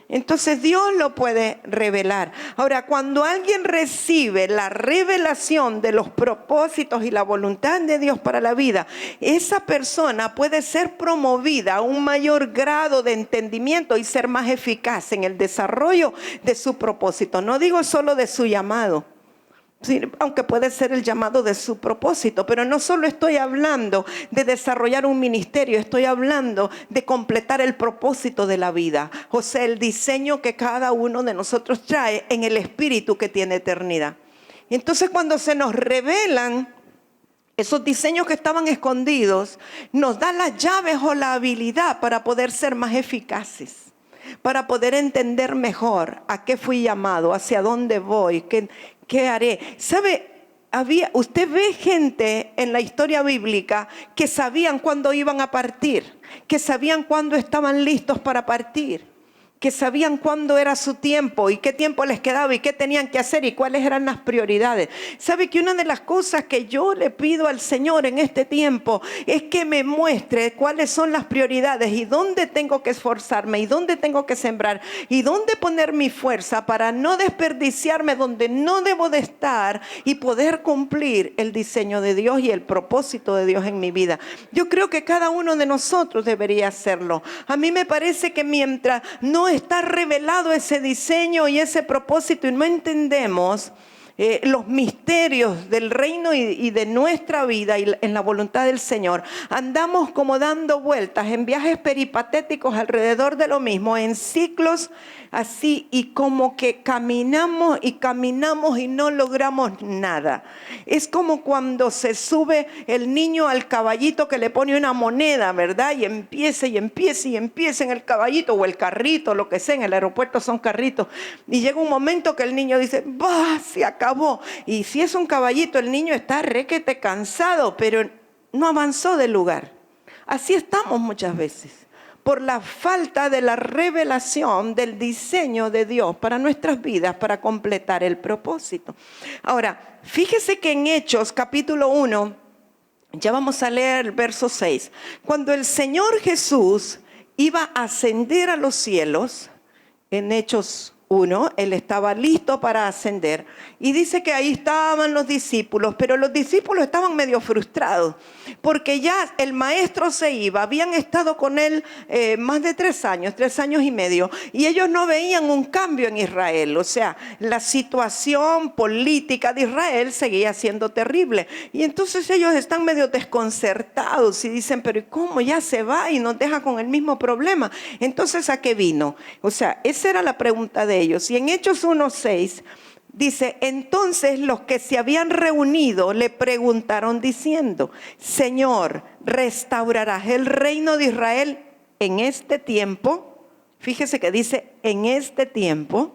Entonces Dios lo puede revelar. Ahora, cuando alguien recibe la revelación de los propósitos y la voluntad de Dios para la vida, esa persona puede ser promovida a un mayor grado de entendimiento y ser más eficaz en el desarrollo de su propósito. No digo solo de su llamado. Sí, aunque puede ser el llamado de su propósito, pero no solo estoy hablando de desarrollar un ministerio, estoy hablando de completar el propósito de la vida. O sea, el diseño que cada uno de nosotros trae en el espíritu que tiene eternidad. Y entonces cuando se nos revelan esos diseños que estaban escondidos, nos da las llaves o la habilidad para poder ser más eficaces. Para poder entender mejor a qué fui llamado, hacia dónde voy, qué haré. ¿Sabe? Usted ve gente en la historia bíblica que sabían cuándo iban a partir, que sabían cuándo estaban listos para partir, que sabían cuándo era su tiempo y qué tiempo les quedaba y qué tenían que hacer y cuáles eran las prioridades. ¿Sabe que una de las cosas que yo le pido al Señor en este tiempo es que me muestre cuáles son las prioridades y dónde tengo que esforzarme y dónde tengo que sembrar y dónde poner mi fuerza para no desperdiciarme donde no debo de estar y poder cumplir el diseño de Dios y el propósito de Dios en mi vida? Yo creo que cada uno de nosotros debería hacerlo. A mí me parece que mientras no está revelado ese diseño y ese propósito y no entendemos los misterios del reino y de nuestra vida y en la voluntad del Señor, andamos como dando vueltas en viajes peripatéticos alrededor de lo mismo, en ciclos así, y como que caminamos y no logramos nada. Es como cuando se sube el niño al caballito que le pone una moneda, ¿verdad? Y empieza en el caballito o el carrito, lo que sea, en el aeropuerto son carritos. Y llega un momento que el niño dice, ¡bah! Se acabó. Y si es un caballito, el niño está requete cansado, pero no avanzó del lugar. Así estamos muchas veces, por la falta de la revelación del diseño de Dios para nuestras vidas, para completar el propósito. Ahora, fíjese que en Hechos capítulo 1, ya vamos a leer el verso 6, cuando el Señor Jesús iba a ascender a los cielos, en Hechos 1, Él estaba listo para ascender y dice que ahí estaban los discípulos, pero los discípulos estaban medio frustrados porque ya el maestro se iba, habían estado con él más de 3 años y medio, y ellos no veían un cambio en Israel. O sea, la situación política de Israel seguía siendo terrible, y entonces ellos están medio desconcertados y dicen, pero ¿cómo ya se va y nos deja con el mismo problema? Entonces, ¿a qué vino? O sea, esa era la pregunta de ellos. Y en Hechos 1:6 Dice, entonces los que se habían reunido le preguntaron diciendo, Señor, ¿restaurarás el reino de Israel en este tiempo? Fíjese que dice, en este tiempo,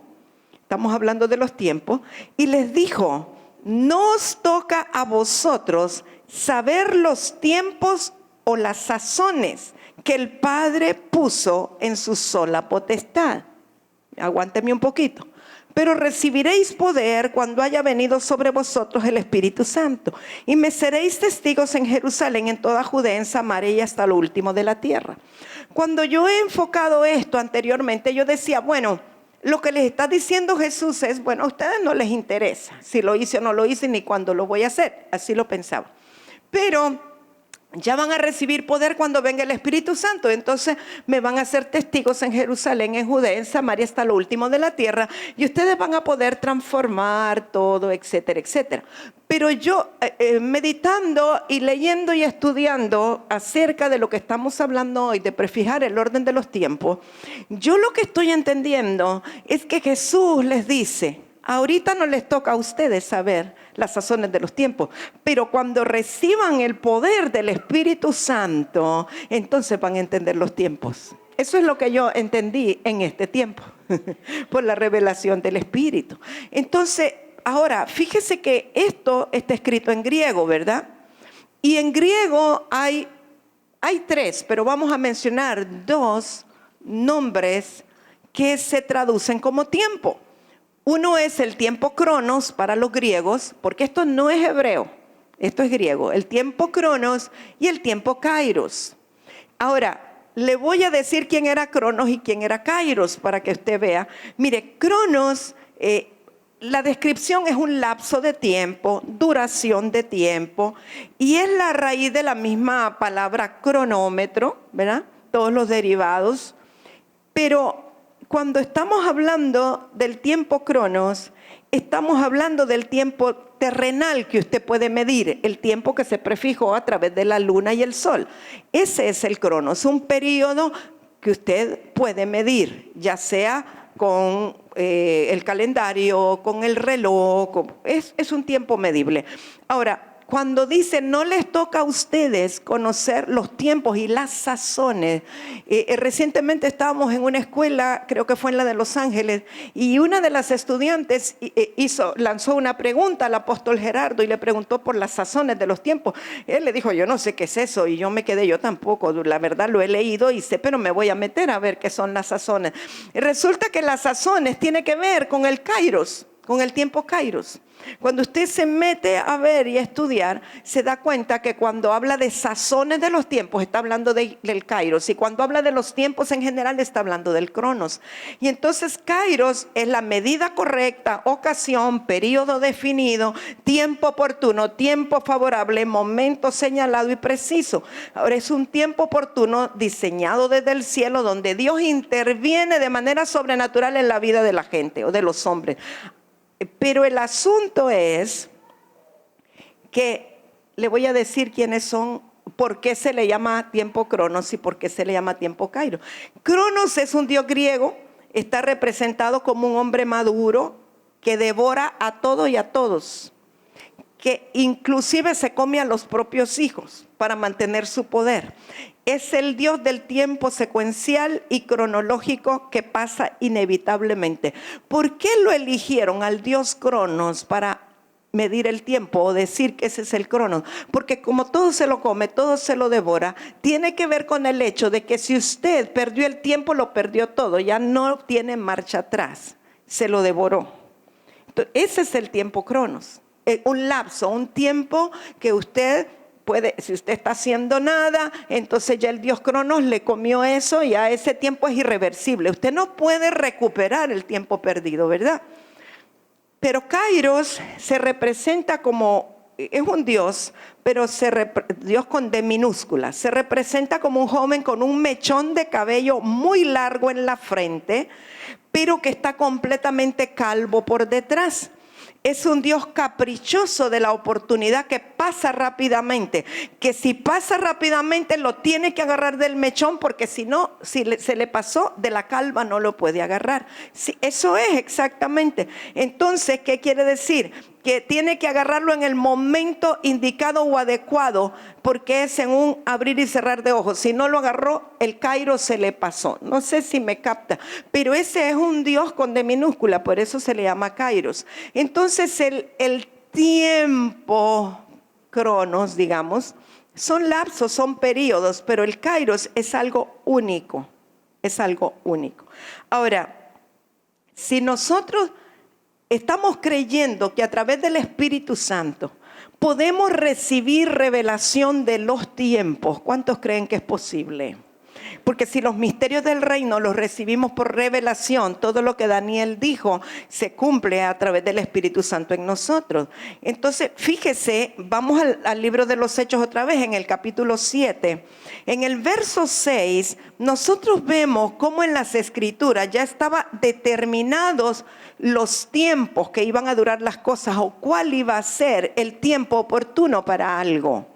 estamos hablando de los tiempos, y les dijo, no os toca a vosotros saber los tiempos o las sazones que el Padre puso en su sola potestad. Aguánteme un poquito. Pero recibiréis poder cuando haya venido sobre vosotros el Espíritu Santo. Y me seréis testigos en Jerusalén, en toda Judea, en Samaria y hasta lo último de la tierra. Cuando yo he enfocado esto anteriormente, yo decía, bueno, lo que les está diciendo Jesús es, bueno, a ustedes no les interesa si lo hice o no lo hice, ni cuándo lo voy a hacer. Así lo pensaba. Pero ya van a recibir poder cuando venga el Espíritu Santo. Entonces me van a ser testigos en Jerusalén, en Judea, en Samaria, hasta lo último de la tierra. Y ustedes van a poder transformar todo, etcétera, etcétera. Pero yo meditando y leyendo y estudiando acerca de lo que estamos hablando hoy, de prefijar el orden de los tiempos, yo lo que estoy entendiendo es que Jesús les dice, ahorita no les toca a ustedes saber las sazones de los tiempos, pero cuando reciban el poder del Espíritu Santo, entonces van a entender los tiempos. Eso es lo que yo entendí en este tiempo, por la revelación del Espíritu. Entonces, ahora, fíjese que esto está escrito en griego, ¿verdad? Y en griego hay 3, pero vamos a mencionar 2 nombres que se traducen como tiempo. Uno es el tiempo cronos para los griegos, porque esto no es hebreo, esto es griego. El tiempo cronos y el tiempo kairos. Ahora, le voy a decir quién era cronos y quién era kairos para que usted vea. Mire, cronos, la descripción es un lapso de tiempo, duración de tiempo, y es la raíz de la misma palabra cronómetro, ¿verdad? Todos los derivados, pero cuando estamos hablando del tiempo cronos, estamos hablando del tiempo terrenal que usted puede medir, el tiempo que se prefijó a través de la luna y el sol. Ese es el cronos, un periodo que usted puede medir, ya sea con el calendario, con el reloj, es un tiempo medible. Ahora, cuando dice no les toca a ustedes conocer los tiempos y las sazones. Recientemente estábamos en una escuela, creo que fue en la de Los Ángeles, y una de las estudiantes lanzó una pregunta al apóstol Gerardo y le preguntó por las sazones de los tiempos. Él le dijo, yo no sé qué es eso, y yo me quedé, yo tampoco, la verdad lo he leído y sé, pero me voy a meter a ver qué son las sazones. Y resulta que las sazones tienen que ver con el kairos, con el tiempo kairos. Cuando usted se mete a ver y a estudiar, se da cuenta que cuando habla de sazones de los tiempos, está hablando del kairos. Y cuando habla de los tiempos en general, está hablando del cronos. Y entonces kairos es la medida correcta, ocasión, periodo definido, tiempo oportuno, tiempo favorable, momento señalado y preciso. Ahora es un tiempo oportuno diseñado desde el cielo, donde Dios interviene de manera sobrenatural en la vida de la gente o de los hombres. Pero el asunto es que le voy a decir quiénes son, por qué se le llama tiempo cronos y por qué se le llama tiempo kairos. Cronos es un dios griego, está representado como un hombre maduro que devora a todo y a todos, que inclusive se come a los propios hijos para mantener su poder. Es el Dios del tiempo secuencial y cronológico que pasa inevitablemente. ¿Por qué lo eligieron al Dios Cronos para medir el tiempo o decir que ese es el Cronos? Porque como todo se lo come, todo se lo devora, tiene que ver con el hecho de que si usted perdió el tiempo, lo perdió todo, ya no tiene marcha atrás, se lo devoró. Entonces, ese es el tiempo Cronos, un lapso, un tiempo que usted puede, si usted está haciendo nada, entonces ya el dios Cronos le comió eso y ya ese tiempo es irreversible. Usted no puede recuperar el tiempo perdido, ¿verdad? Pero Kairos se representa como, es un dios, pero Dios con D minúscula, se representa como un joven con un mechón de cabello muy largo en la frente, pero que está completamente calvo por detrás. Es un Dios caprichoso de la oportunidad que pasa rápidamente. Que si pasa rápidamente lo tiene que agarrar del mechón, porque si no, se le pasó de la calva no lo puede agarrar. Sí, eso es exactamente. Entonces, ¿qué quiere decir? Que tiene que agarrarlo en el momento indicado o adecuado, porque es en un abrir y cerrar de ojos. Si no lo agarró, el Kairos se le pasó. No sé si me capta, pero ese es un Dios con D minúscula, por eso se le llama Kairos. Entonces el tiempo, cronos, digamos, son lapsos, son periodos, pero el Kairos es algo único, es algo único. Ahora, si nosotros estamos creyendo que a través del Espíritu Santo podemos recibir revelación de los tiempos, ¿cuántos creen que es posible? Porque si los misterios del reino los recibimos por revelación, todo lo que Daniel dijo se cumple a través del Espíritu Santo en nosotros. Entonces, fíjese, vamos al libro de los Hechos otra vez, en el capítulo 7. En el verso 6, nosotros vemos cómo en las Escrituras ya estaban determinados los tiempos que iban a durar las cosas, o cuál iba a ser el tiempo oportuno para algo.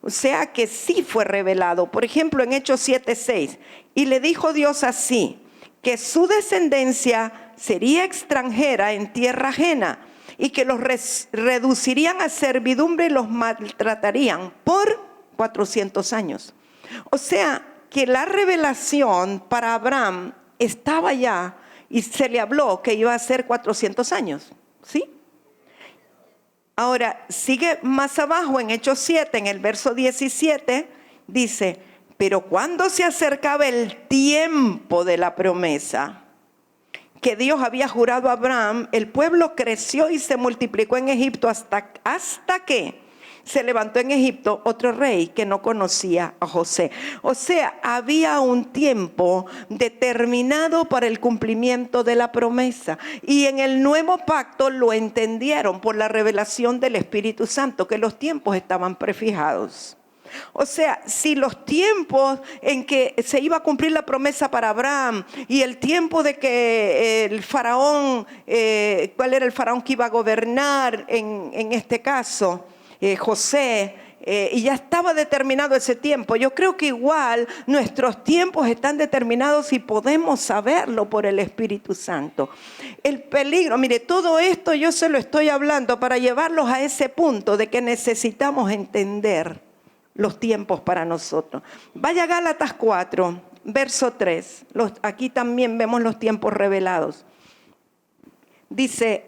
O sea que sí fue revelado. Por ejemplo, en Hechos 7:6, y le dijo Dios así, que su descendencia sería extranjera en tierra ajena, y que los reducirían a servidumbre y los maltratarían por 400 años. O sea que la revelación para Abraham estaba ya, y se le habló que iba a ser 400 años, ¿sí? Ahora, sigue más abajo en Hechos 7, en el verso 17, dice, pero cuando se acercaba el tiempo de la promesa que Dios había jurado a Abraham, el pueblo creció y se multiplicó en Egipto hasta que se levantó en Egipto otro rey que no conocía a José. O sea, había un tiempo determinado para el cumplimiento de la promesa. Y en el nuevo pacto lo entendieron por la revelación del Espíritu Santo, que los tiempos estaban prefijados. O sea, si los tiempos en que se iba a cumplir la promesa para Abraham y el tiempo de que el faraón, ¿cuál era el faraón que iba a gobernar en este caso? José, y ya estaba determinado ese tiempo. Yo creo que igual nuestros tiempos están determinados y podemos saberlo por el Espíritu Santo. El peligro, mire, todo esto yo se lo estoy hablando para llevarlos a ese punto de que necesitamos entender los tiempos para nosotros. Vaya a Gálatas 4, verso 3. Aquí también vemos los tiempos revelados. Dice,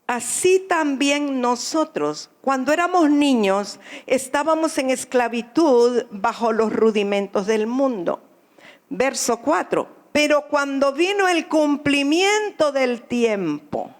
así también nosotros, cuando éramos niños, estábamos en esclavitud bajo los rudimentos del mundo. Verso 4, pero cuando vino el cumplimiento del tiempo,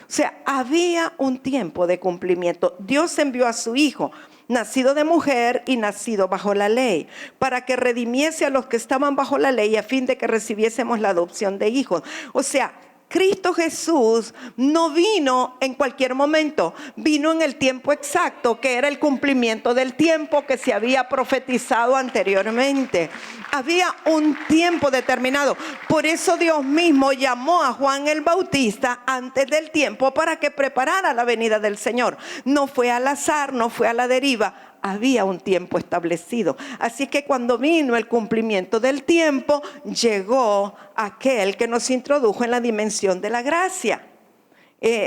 o sea, había un tiempo de cumplimiento. Dios envió a su Hijo, nacido de mujer y nacido bajo la ley, para que redimiese a los que estaban bajo la ley a fin de que recibiésemos la adopción de hijos. O sea, Cristo Jesús no vino en cualquier momento, vino en el tiempo exacto, que era el cumplimiento del tiempo que se había profetizado anteriormente. Había un tiempo determinado. Por eso Dios mismo llamó a Juan el Bautista antes del tiempo para que preparara la venida del Señor. No fue al azar, no fue a la deriva. Había un tiempo establecido. Así que cuando vino el cumplimiento del tiempo, llegó aquel que nos introdujo en la dimensión de la gracia.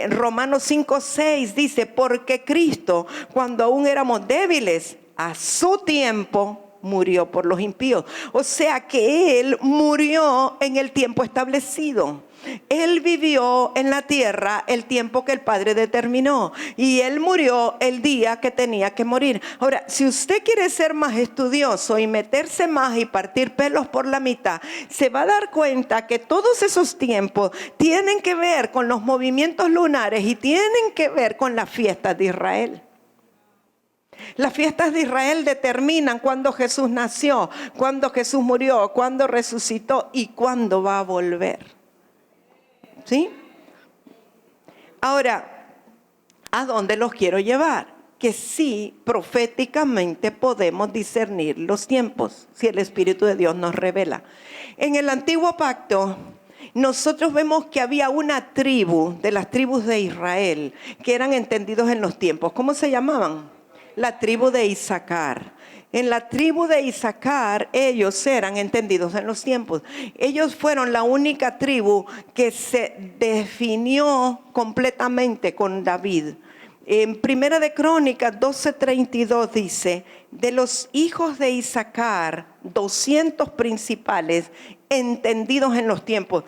Romanos 5:6 dice, porque Cristo, cuando aún éramos débiles, a su tiempo murió por los impíos. O sea que Él murió en el tiempo establecido. Él vivió en la tierra el tiempo que el Padre determinó, y Él murió el día que tenía que morir. Ahora, si usted quiere ser más estudioso y meterse más y partir pelos por la mitad, se va a dar cuenta que todos esos tiempos tienen que ver con los movimientos lunares y tienen que ver con las fiestas de Israel. Las fiestas de Israel determinan cuándo Jesús nació, cuándo Jesús murió, cuándo resucitó y cuándo va a volver. ¿Sí? Ahora, ¿a dónde los quiero llevar? Que sí, proféticamente podemos discernir los tiempos, si el Espíritu de Dios nos revela. En el antiguo pacto, nosotros vemos que había una tribu de las tribus de Israel que eran entendidos en los tiempos. ¿Cómo se llamaban? La tribu de Isaacar. En la tribu de Isaacar ellos eran entendidos en los tiempos. Ellos fueron la única tribu que se definió completamente con David. En Primera de Crónicas 12:32 dice: de los hijos de Isaacar, 200 principales entendidos en los tiempos.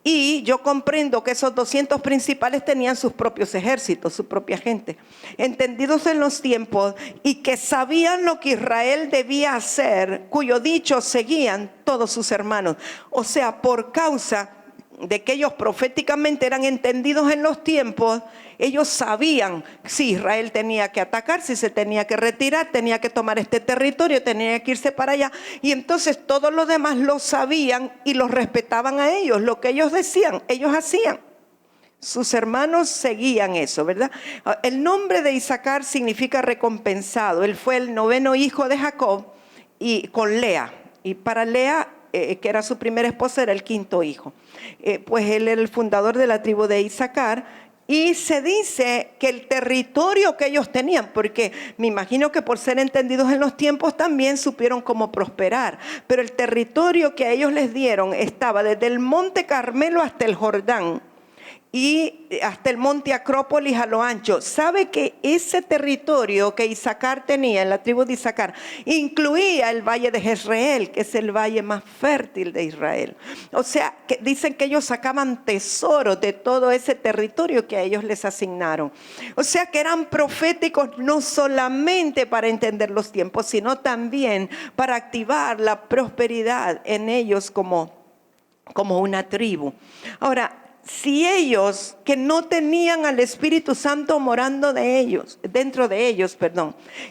Y yo comprendo que esos 200 principales tenían sus propios ejércitos, su propia gente, entendidos en los tiempos, y que sabían lo que Israel debía hacer, cuyo dicho seguían todos sus hermanos. O sea, por causa de que ellos proféticamente eran entendidos en los tiempos, ellos sabían si Israel tenía que atacar, si se tenía que retirar, tenía que tomar este territorio, tenía que irse para allá. Y entonces todos los demás lo sabían y los respetaban a ellos. Lo que ellos decían, ellos hacían. Sus hermanos seguían eso, ¿verdad? El nombre de Isaacar significa recompensado. Él fue el 9º hijo de Jacob y con Lea. Y para Lea, que era su primera esposa, era el 5º hijo. Pues él era el fundador de la tribu de Isaacar. Y se dice que el territorio que ellos tenían, porque me imagino que por ser entendidos en los tiempos también supieron cómo prosperar, pero el territorio que a ellos les dieron estaba desde el monte Carmelo hasta el Jordán y hasta el monte Acrópolis a lo ancho. ¿Sabe que ese territorio que Isaacar tenía, en la tribu de Isaacar, incluía el valle de Jezreel, que es el valle más fértil de Israel? O sea, que dicen que ellos sacaban tesoros de todo ese territorio que a ellos les asignaron. O sea, que eran proféticos no solamente para entender los tiempos, sino también para activar la prosperidad en ellos como una tribu. Ahora, si ellos que no tenían al Espíritu Santo morando dentro de ellos,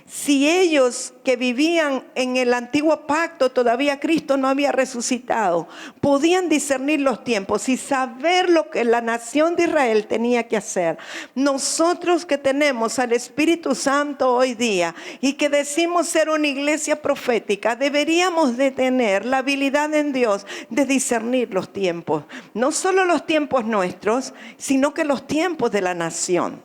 si ellos que vivían en el antiguo pacto, todavía Cristo no había resucitado, podían discernir los tiempos y saber lo que la nación de Israel tenía que hacer, nosotros que tenemos al Espíritu Santo hoy día y que decimos ser una iglesia profética, deberíamos de tener la habilidad en Dios de discernir los tiempos, no solo los tiempos nuestros, sino que los tiempos de la nación.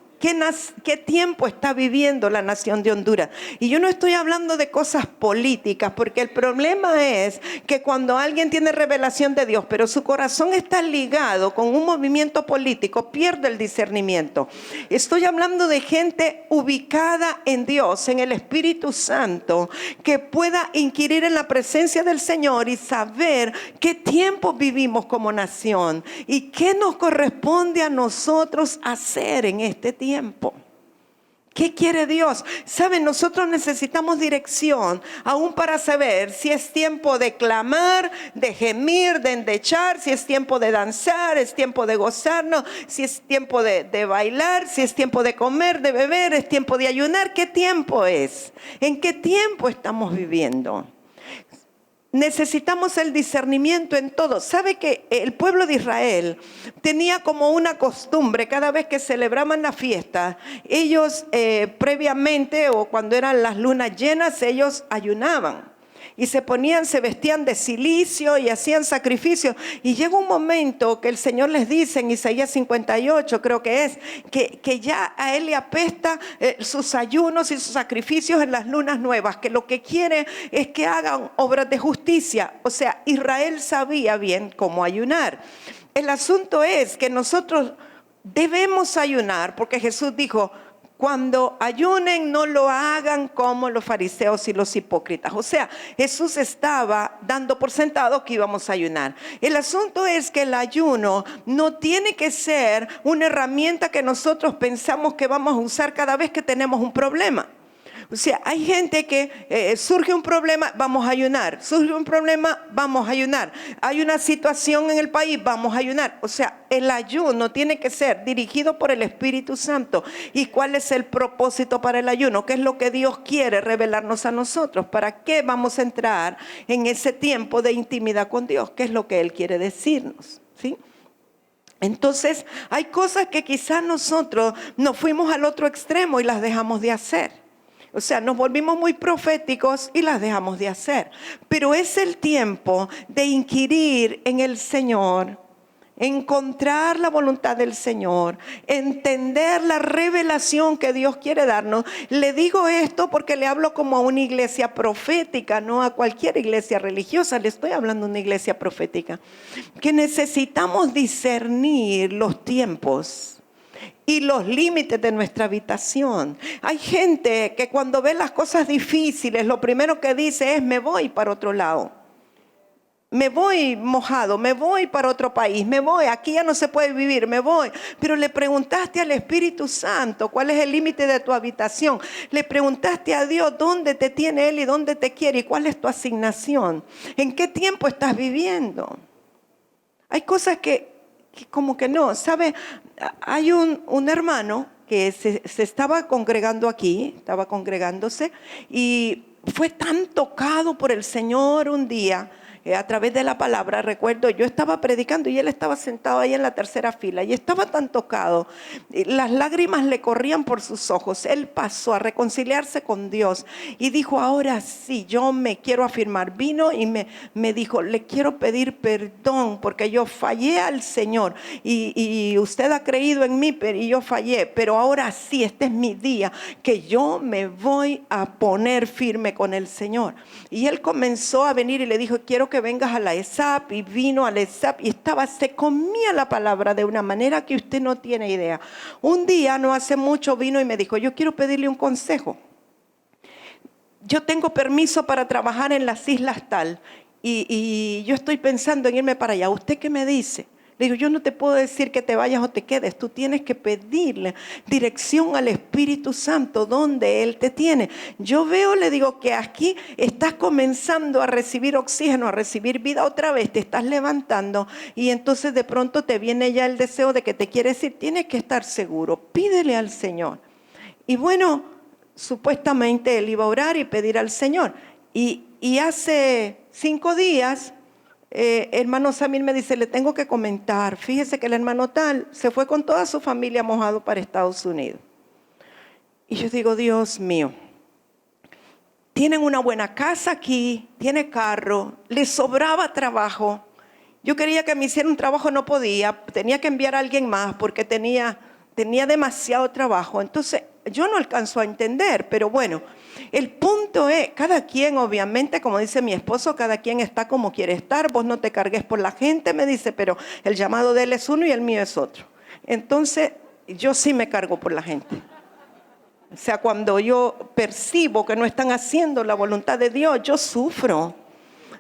¿Qué tiempo está viviendo la nación de Honduras? Y yo no estoy hablando de cosas políticas, porque el problema es que cuando alguien tiene revelación de Dios, pero su corazón está ligado con un movimiento político, pierde el discernimiento. Estoy hablando de gente ubicada en Dios, en el Espíritu Santo, que pueda inquirir en la presencia del Señor y saber qué tiempo vivimos como nación y qué nos corresponde a nosotros hacer en este tiempo. ¿Qué quiere Dios? Saben, nosotros necesitamos dirección, aún para saber si es tiempo de clamar, de gemir, de endechar, si es tiempo de danzar, es tiempo de gozarnos, si es tiempo de bailar, si es tiempo de comer, de beber, es tiempo de ayunar. ¿Qué tiempo es? ¿En qué tiempo estamos viviendo? Necesitamos el discernimiento en todo. ¿Sabe que el pueblo de Israel tenía como una costumbre, cada vez que celebraban la fiesta, ellos previamente o cuando eran las lunas llenas, ellos ayunaban? Y se vestían de cilicio y hacían sacrificios. Y llega un momento que el Señor les dice en Isaías 58, creo que es, que ya a Él le apesta sus ayunos y sus sacrificios en las lunas nuevas, que lo que quiere es que hagan obras de justicia. O sea, Israel sabía bien cómo ayunar. El asunto es que nosotros debemos ayunar, porque Jesús dijo: cuando ayunen, no lo hagan como los fariseos y los hipócritas. O sea, Jesús estaba dando por sentado que íbamos a ayunar. El asunto es que el ayuno no tiene que ser una herramienta que nosotros pensamos que vamos a usar cada vez que tenemos un problema. O sea, hay gente que surge un problema, vamos a ayunar. Surge un problema, vamos a ayunar. Hay una situación en el país, vamos a ayunar. O sea, el ayuno tiene que ser dirigido por el Espíritu Santo. ¿Y cuál es el propósito para el ayuno? ¿Qué es lo que Dios quiere revelarnos a nosotros? ¿Para qué vamos a entrar en ese tiempo de intimidad con Dios? ¿Qué es lo que Él quiere decirnos? ¿Sí? Entonces, hay cosas que quizás nosotros nos fuimos al otro extremo y las dejamos de hacer. O sea, nos volvimos muy proféticos y las dejamos de hacer. Pero es el tiempo de inquirir en el Señor, encontrar la voluntad del Señor, entender la revelación que Dios quiere darnos. Le digo esto porque le hablo como a una iglesia profética, no a cualquier iglesia religiosa. Le estoy hablando a una iglesia profética, que necesitamos discernir los tiempos y los límites de nuestra habitación. Hay gente que cuando ve las cosas difíciles, lo primero que dice es: me voy para otro lado. Me voy mojado, me voy para otro país, me voy, aquí ya no se puede vivir, me voy. Pero le preguntaste al Espíritu Santo cuál es el límite de tu habitación. Le preguntaste a Dios dónde te tiene Él y dónde te quiere y cuál es tu asignación. ¿En qué tiempo estás viviendo? Hay cosas que como que no, ¿sabe? Hay un hermano que se estaba congregando aquí, estaba congregándose y fue tan tocado por el Señor un día. A través de la palabra, recuerdo, yo estaba predicando y él estaba sentado ahí en la tercera fila y estaba tan tocado, las lágrimas le corrían por sus ojos. Él pasó a reconciliarse con Dios y dijo: ahora sí, yo me quiero afirmar. Vino y me dijo: le quiero pedir perdón porque yo fallé al Señor y usted ha creído en mí y yo fallé, pero ahora sí, este es mi día que yo me voy a poner firme con el Señor. Y él comenzó a venir y le dijo: quiero que vengas a la ESAP. Y vino a la ESAP y se comía la palabra de una manera que usted no tiene idea. Un día, no hace mucho, vino y me dijo: yo quiero pedirle un consejo. Yo tengo permiso para trabajar en las islas tal y yo estoy pensando en irme para allá. ¿Usted qué me dice? Le digo: yo no te puedo decir que te vayas o te quedes. Tú tienes que pedirle dirección al Espíritu Santo donde Él te tiene. Yo veo, le digo, que aquí estás comenzando a recibir oxígeno, a recibir vida otra vez. Te estás levantando y entonces de pronto te viene ya el deseo de que te quieres ir. Tienes que estar seguro. Pídele al Señor. Y bueno, supuestamente él iba a orar y pedir al Señor. Y hace 5 días... hermano Samir me dice: le tengo que comentar, fíjese que el hermano tal se fue con toda su familia mojado para Estados Unidos. Y yo digo: Dios mío, tienen una buena casa aquí, tiene carro, le sobraba trabajo. Yo quería que me hiciera un trabajo, no podía, tenía que enviar a alguien más porque tenía demasiado trabajo. Entonces yo no alcanzo a entender, pero bueno, el punto es, cada quien obviamente, como dice mi esposo, cada quien está como quiere estar. Vos no te cargues por la gente, me dice, pero el llamado de él es uno y el mío es otro. Entonces yo sí me cargo por la gente. O sea, cuando yo percibo que no están haciendo la voluntad de Dios, yo sufro.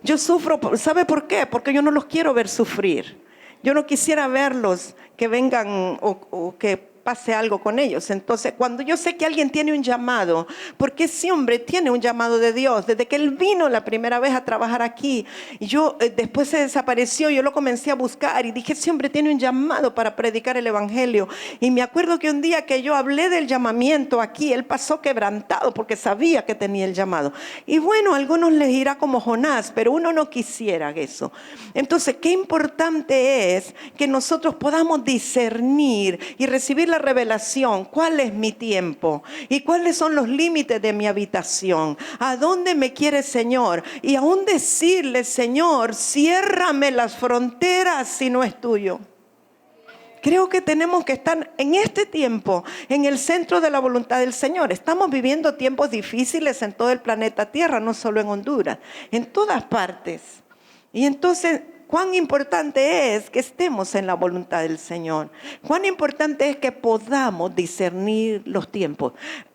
Yo sufro, ¿sabe por qué? Porque yo no los quiero ver sufrir. Yo no quisiera verlos que vengan o que pase algo con ellos. Entonces, cuando yo sé que alguien tiene un llamado, porque ese hombre tiene un llamado de Dios, desde que él vino la primera vez a trabajar aquí, y yo después se desapareció, yo lo comencé a buscar y dije: ese hombre tiene un llamado para predicar el evangelio. Y me acuerdo que un día que yo hablé del llamamiento aquí, él pasó quebrantado porque sabía que tenía el llamado. Y bueno, a algunos les irá como Jonás, pero uno no quisiera eso. Entonces, qué importante es que nosotros podamos discernir y recibir la revelación. ¿Cuál es mi tiempo? ¿Y cuáles son los límites de mi habitación? ¿A dónde me quiere Señor? Y aún decirle: Señor, ciérrame las fronteras si no es tuyo. Creo que tenemos que estar en este tiempo en el centro de la voluntad del Señor. Estamos viviendo tiempos difíciles en todo el planeta Tierra, no solo en Honduras, en todas partes. Y entonces, cuán importante es que estemos en la voluntad del Señor. Cuán importante es que podamos discernir los tiempos.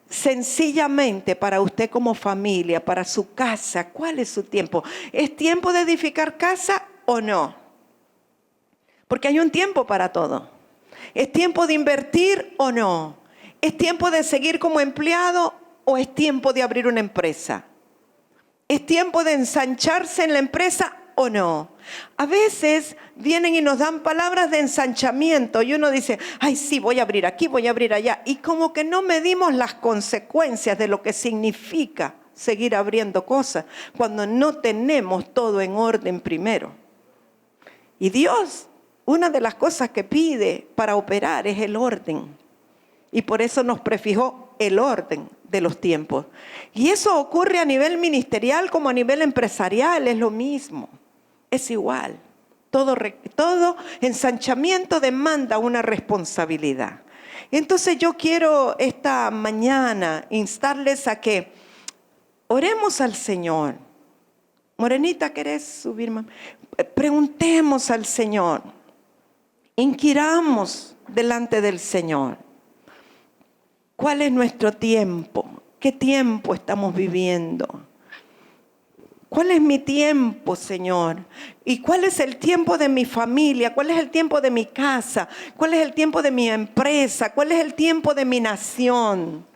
Sencillamente, para usted como familia, para su casa, ¿cuál es su tiempo? ¿Es tiempo de edificar casa o no? Porque hay un tiempo para todo. ¿Es tiempo de invertir o no? ¿Es tiempo de seguir como empleado o es tiempo de abrir una empresa? ¿Es tiempo de ensancharse en la empresa o no? A veces vienen y nos dan palabras de ensanchamiento y uno dice: ay, sí, voy a abrir aquí, voy a abrir allá. Y como que no medimos las consecuencias de lo que significa seguir abriendo cosas cuando no tenemos todo en orden primero. Y Dios, una de las cosas que pide para operar es el orden. Y por eso nos prefijó el orden de los tiempos. Y eso ocurre a nivel ministerial como a nivel empresarial, es lo mismo. Es igual. todo ensanchamiento demanda una responsabilidad. Entonces yo quiero esta mañana instarles a que oremos al Señor. Morenita, ¿querés subir, mamá? Preguntemos al Señor. Inquiramos delante del Señor. ¿Cuál es nuestro tiempo? ¿Qué tiempo estamos viviendo? ¿Cuál es mi tiempo, Señor? ¿Y cuál es el tiempo de mi familia? ¿Cuál es el tiempo de mi casa? ¿Cuál es el tiempo de mi empresa? ¿Cuál es el tiempo de mi nación?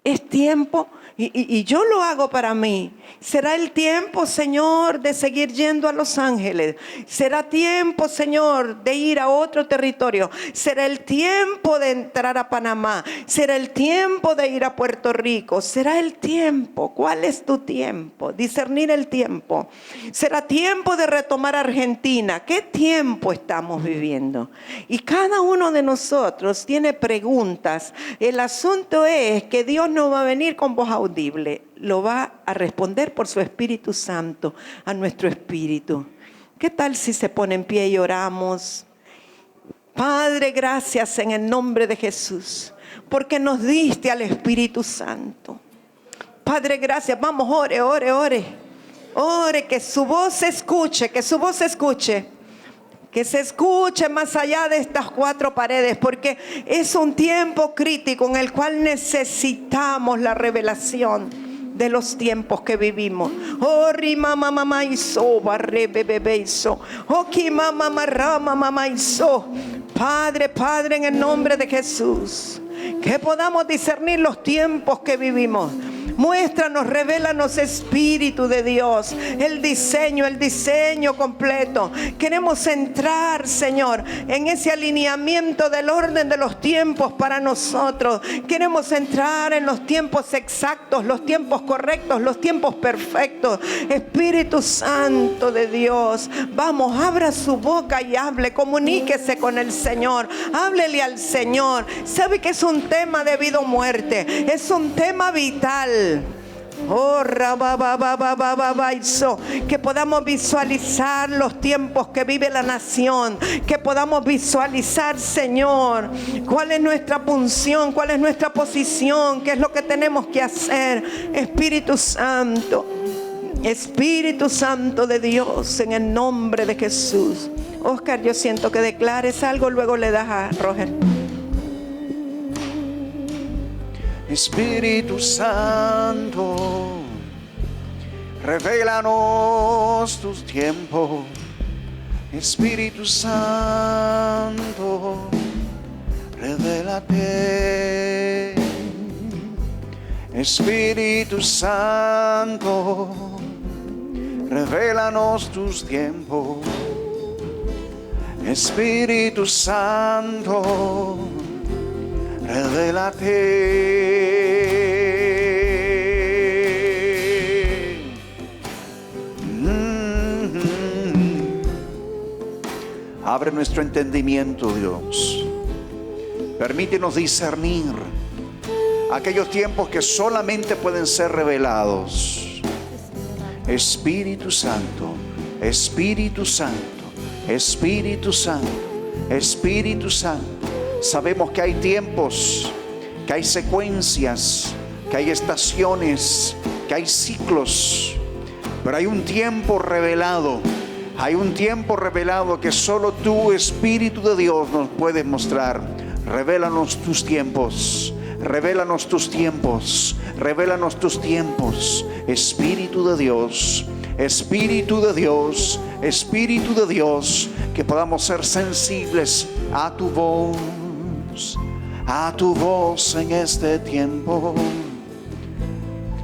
Es tiempo, y yo lo hago para mí. Será el tiempo, Señor, de seguir yendo a Los Ángeles. Será tiempo, Señor, de ir a otro territorio. Será el tiempo de entrar a Panamá. Será el tiempo de ir a Puerto Rico. Será el tiempo. ¿Cuál es tu tiempo? Discernir el tiempo. Será tiempo de retomar Argentina. ¿Qué tiempo estamos viviendo? Y cada uno de nosotros tiene preguntas. El asunto es que Dios no va a venir con voz audible, lo va a responder por su Espíritu Santo a nuestro espíritu. ¿Qué tal si se pone en pie y oramos? Padre, gracias en el nombre de Jesús, porque nos diste al Espíritu Santo. Padre, gracias. Vamos, ore. Ore, que su voz se escuche, que su voz se escuche. Que se escuche más allá de estas cuatro paredes, porque es un tiempo crítico en el cual necesitamos la revelación de los tiempos que vivimos. Oh, rima mamá iso, barre bebé iso. Oh, ki mamá mamá iso. Padre, en el nombre de Jesús, que podamos discernir los tiempos que vivimos. Muéstranos, revélanos, Espíritu de Dios, el diseño completo. Queremos entrar, Señor, en ese alineamiento del orden de los tiempos para nosotros. Queremos entrar en los tiempos exactos, los tiempos correctos, los tiempos perfectos. Espíritu Santo de Dios, vamos, abra su boca y hable, comuníquese con el Señor, háblele al Señor. Sabe que es un tema de vida o muerte, es un tema vital. Oh, que podamos visualizar los tiempos que vive la nación, que podamos visualizar, Señor, cuál es nuestra función, cuál es nuestra posición, qué es lo que tenemos que hacer. Espíritu Santo de Dios, en el nombre de Jesús. Oscar, yo siento que declares algo, luego le das a Roger. Espíritu Santo, revélanos tus tiempos. Espíritu Santo, revélate. Espíritu Santo, revélanos tus tiempos. Espíritu Santo, revélate. Abre nuestro entendimiento, Dios. Permítenos discernir aquellos tiempos que solamente pueden ser revelados. Espíritu Santo, Espíritu Santo, Espíritu Santo, Espíritu Santo. Sabemos que hay tiempos, que hay secuencias, que hay estaciones, que hay ciclos, pero hay un tiempo revelado. Hay un tiempo revelado que solo tú, Espíritu de Dios, nos puedes mostrar. Revélanos tus tiempos, revélanos tus tiempos, revélanos tus tiempos. Espíritu de Dios, Espíritu de Dios, Espíritu de Dios, que podamos ser sensibles a tu voz en este tiempo.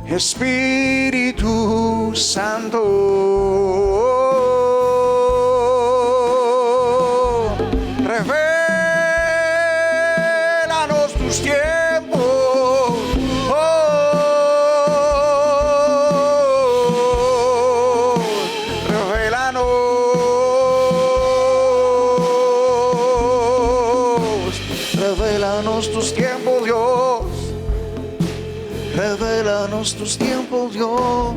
Espíritu Santo, revelanos tus tiempos. Revelanos tus tiempos, Dios. Revelanos tus tiempos, Dios.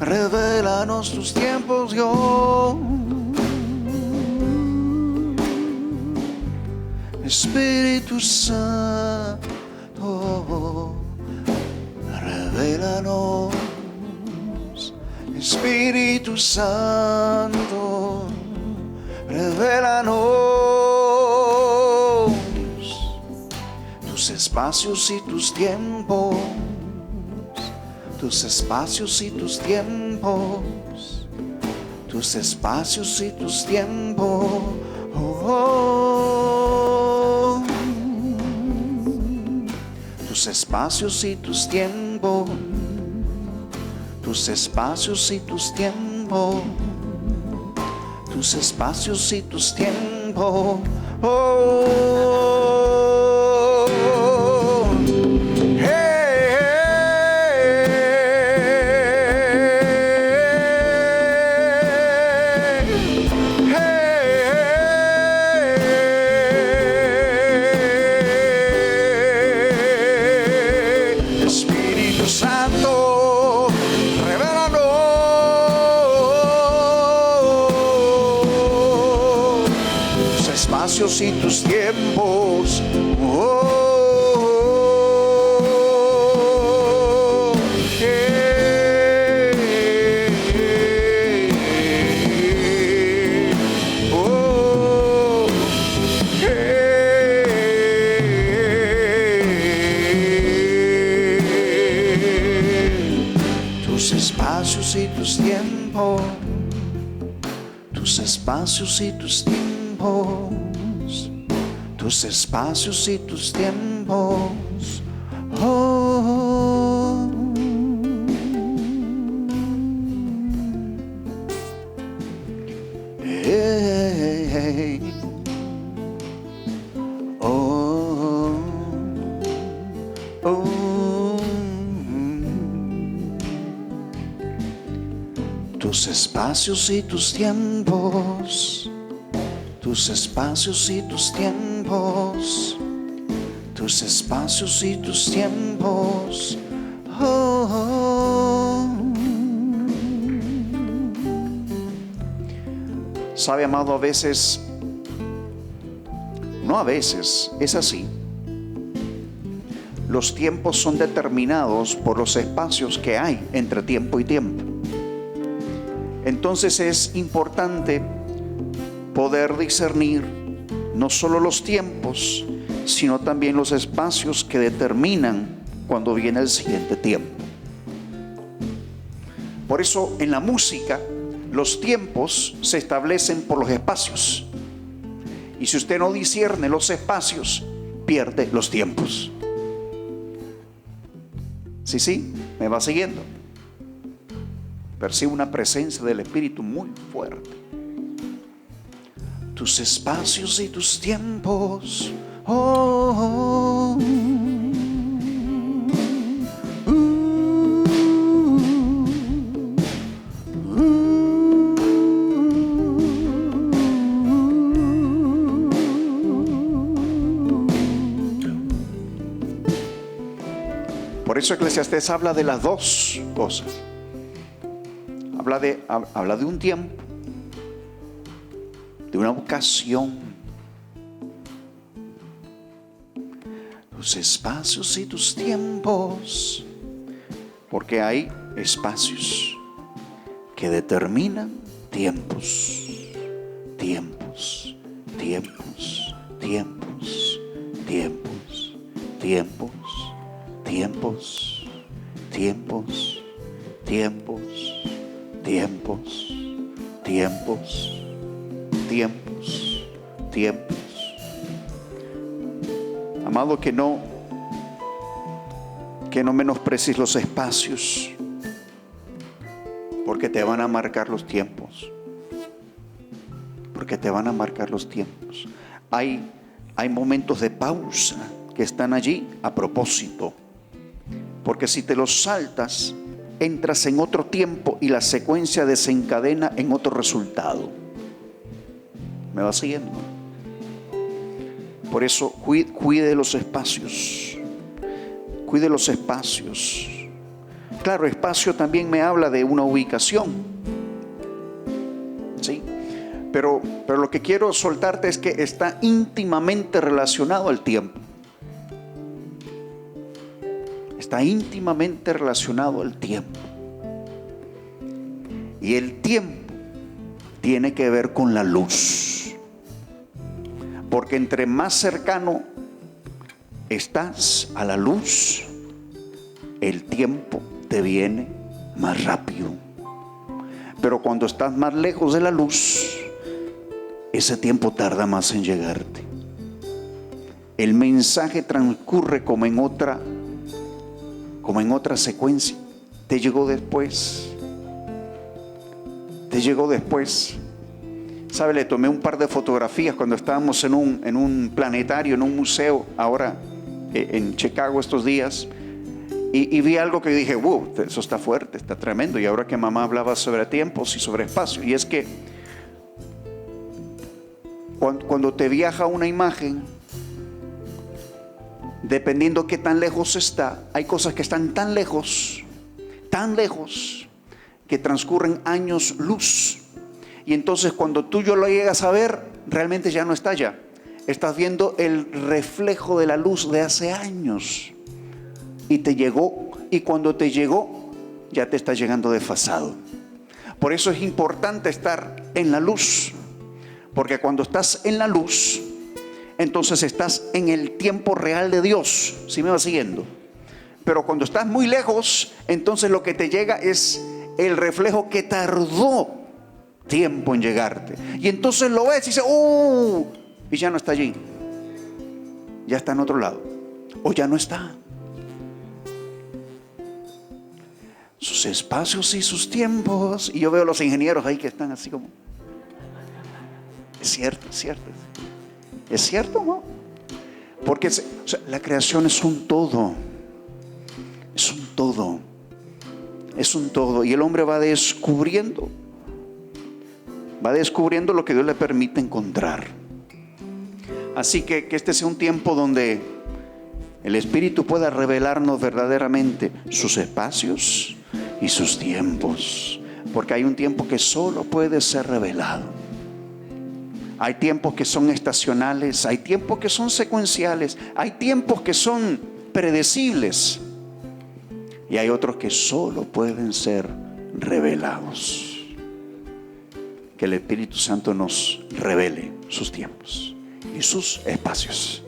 Revelanos tus tiempos, Dios. Espíritu Santo, revélanos. Espíritu Santo, revélanos tus espacios y tus tiempos, tus espacios y tus tiempos, tus espacios y tus tiempos. Oh, tus espacios y tus tiempos, tus espacios y tus tiempos, tus espacios y tus tiempos. Oh, Espíritu Santo, espacios y tus tiempos. Oh, oh, tus espacios y tus tiempos, tus espacios y tus tiempos, tus espacios y tus tiempos. Oh, hey, oh, oh, tus espacios y tus tiempos, tus espacios y tus tiempos, tus espacios y tus tiempos. Oh, oh. Sabe, amado, a veces, no a veces, es así. Los tiempos son determinados por los espacios que hay entre tiempo y tiempo. Entonces es importante poder discernir no solo los tiempos, sino también los espacios que determinan cuando viene el siguiente tiempo. Por eso en la música los tiempos se establecen por los espacios. Y si usted no discierne los espacios, pierde los tiempos. ¿Sí? ¿Me va siguiendo? Percibo una presencia del Espíritu muy fuerte. Tus espacios y tus tiempos. Oh, Por eso Eclesiastés habla de las dos cosas. Habla de un tiempo, de una ocasión. Tus espacios y tus tiempos, porque hay espacios que determinan tiempos, tiempos, tiempos, tiempos, tiempos, tiempos, tiempos, tiempos, tiempos, tiempos, tiempos, tiempos, tiempos. Amado, que no menosprecies los espacios, porque te van a marcar los tiempos. Porque te van a marcar los tiempos. Hay momentos de pausa que están allí a propósito. Porque si te los saltas, entras en otro tiempo y la secuencia desencadena en otro resultado. ¿Me va siguiendo? Por eso cuide los espacios. Cuide los espacios. Claro, espacio también me habla de una ubicación. ¿Sí? Pero lo que quiero soltarte es que está íntimamente relacionado al tiempo. Está íntimamente relacionado al tiempo. Y el tiempo tiene que ver con la luz. Porque entre más cercano estás a la luz, el tiempo te viene más rápido. Pero cuando estás más lejos de la luz, ese tiempo tarda más en llegarte. El mensaje transcurre como en otra secuencia. Te llegó después. Te llegó después. ¿Sabe? Le tomé un par de fotografías cuando estábamos en un planetario, en un museo, ahora en Chicago estos días. Y vi algo que dije, wow, eso está fuerte, está tremendo. Y ahora que mamá hablaba sobre tiempos y sobre espacio. Y es que cuando te viaja una imagen, dependiendo qué tan lejos está, hay cosas que están tan lejos, que transcurren años luz. Y entonces cuando tú lo llegas a ver, realmente ya no está allá. Estás viendo el reflejo de la luz de hace años. Y te llegó, y cuando te llegó, ya te está llegando desfasado. Por eso es importante estar en la luz. Porque cuando estás en la luz, entonces estás en el tiempo real de Dios. ¿Sí me va siguiendo? Pero cuando estás muy lejos, entonces lo que te llega es el reflejo que tardó tiempo en llegarte. Y entonces lo ves y dices, y ya no está allí. Ya está en otro lado. O ya no está. Sus espacios y sus tiempos. Y yo veo a los ingenieros ahí que están así como. Es cierto, es cierto. ¿Es cierto, no? Porque la creación es un todo. Es un todo. Es un todo. Y el hombre va descubriendo lo que Dios le permite encontrar. Así que este sea un tiempo donde el Espíritu pueda revelarnos verdaderamente sus espacios y sus tiempos. Porque hay un tiempo que solo puede ser revelado. Hay tiempos que son estacionales, hay tiempos que son secuenciales, hay tiempos que son predecibles y hay otros que solo pueden ser revelados. Que el Espíritu Santo nos revele sus tiempos y sus espacios.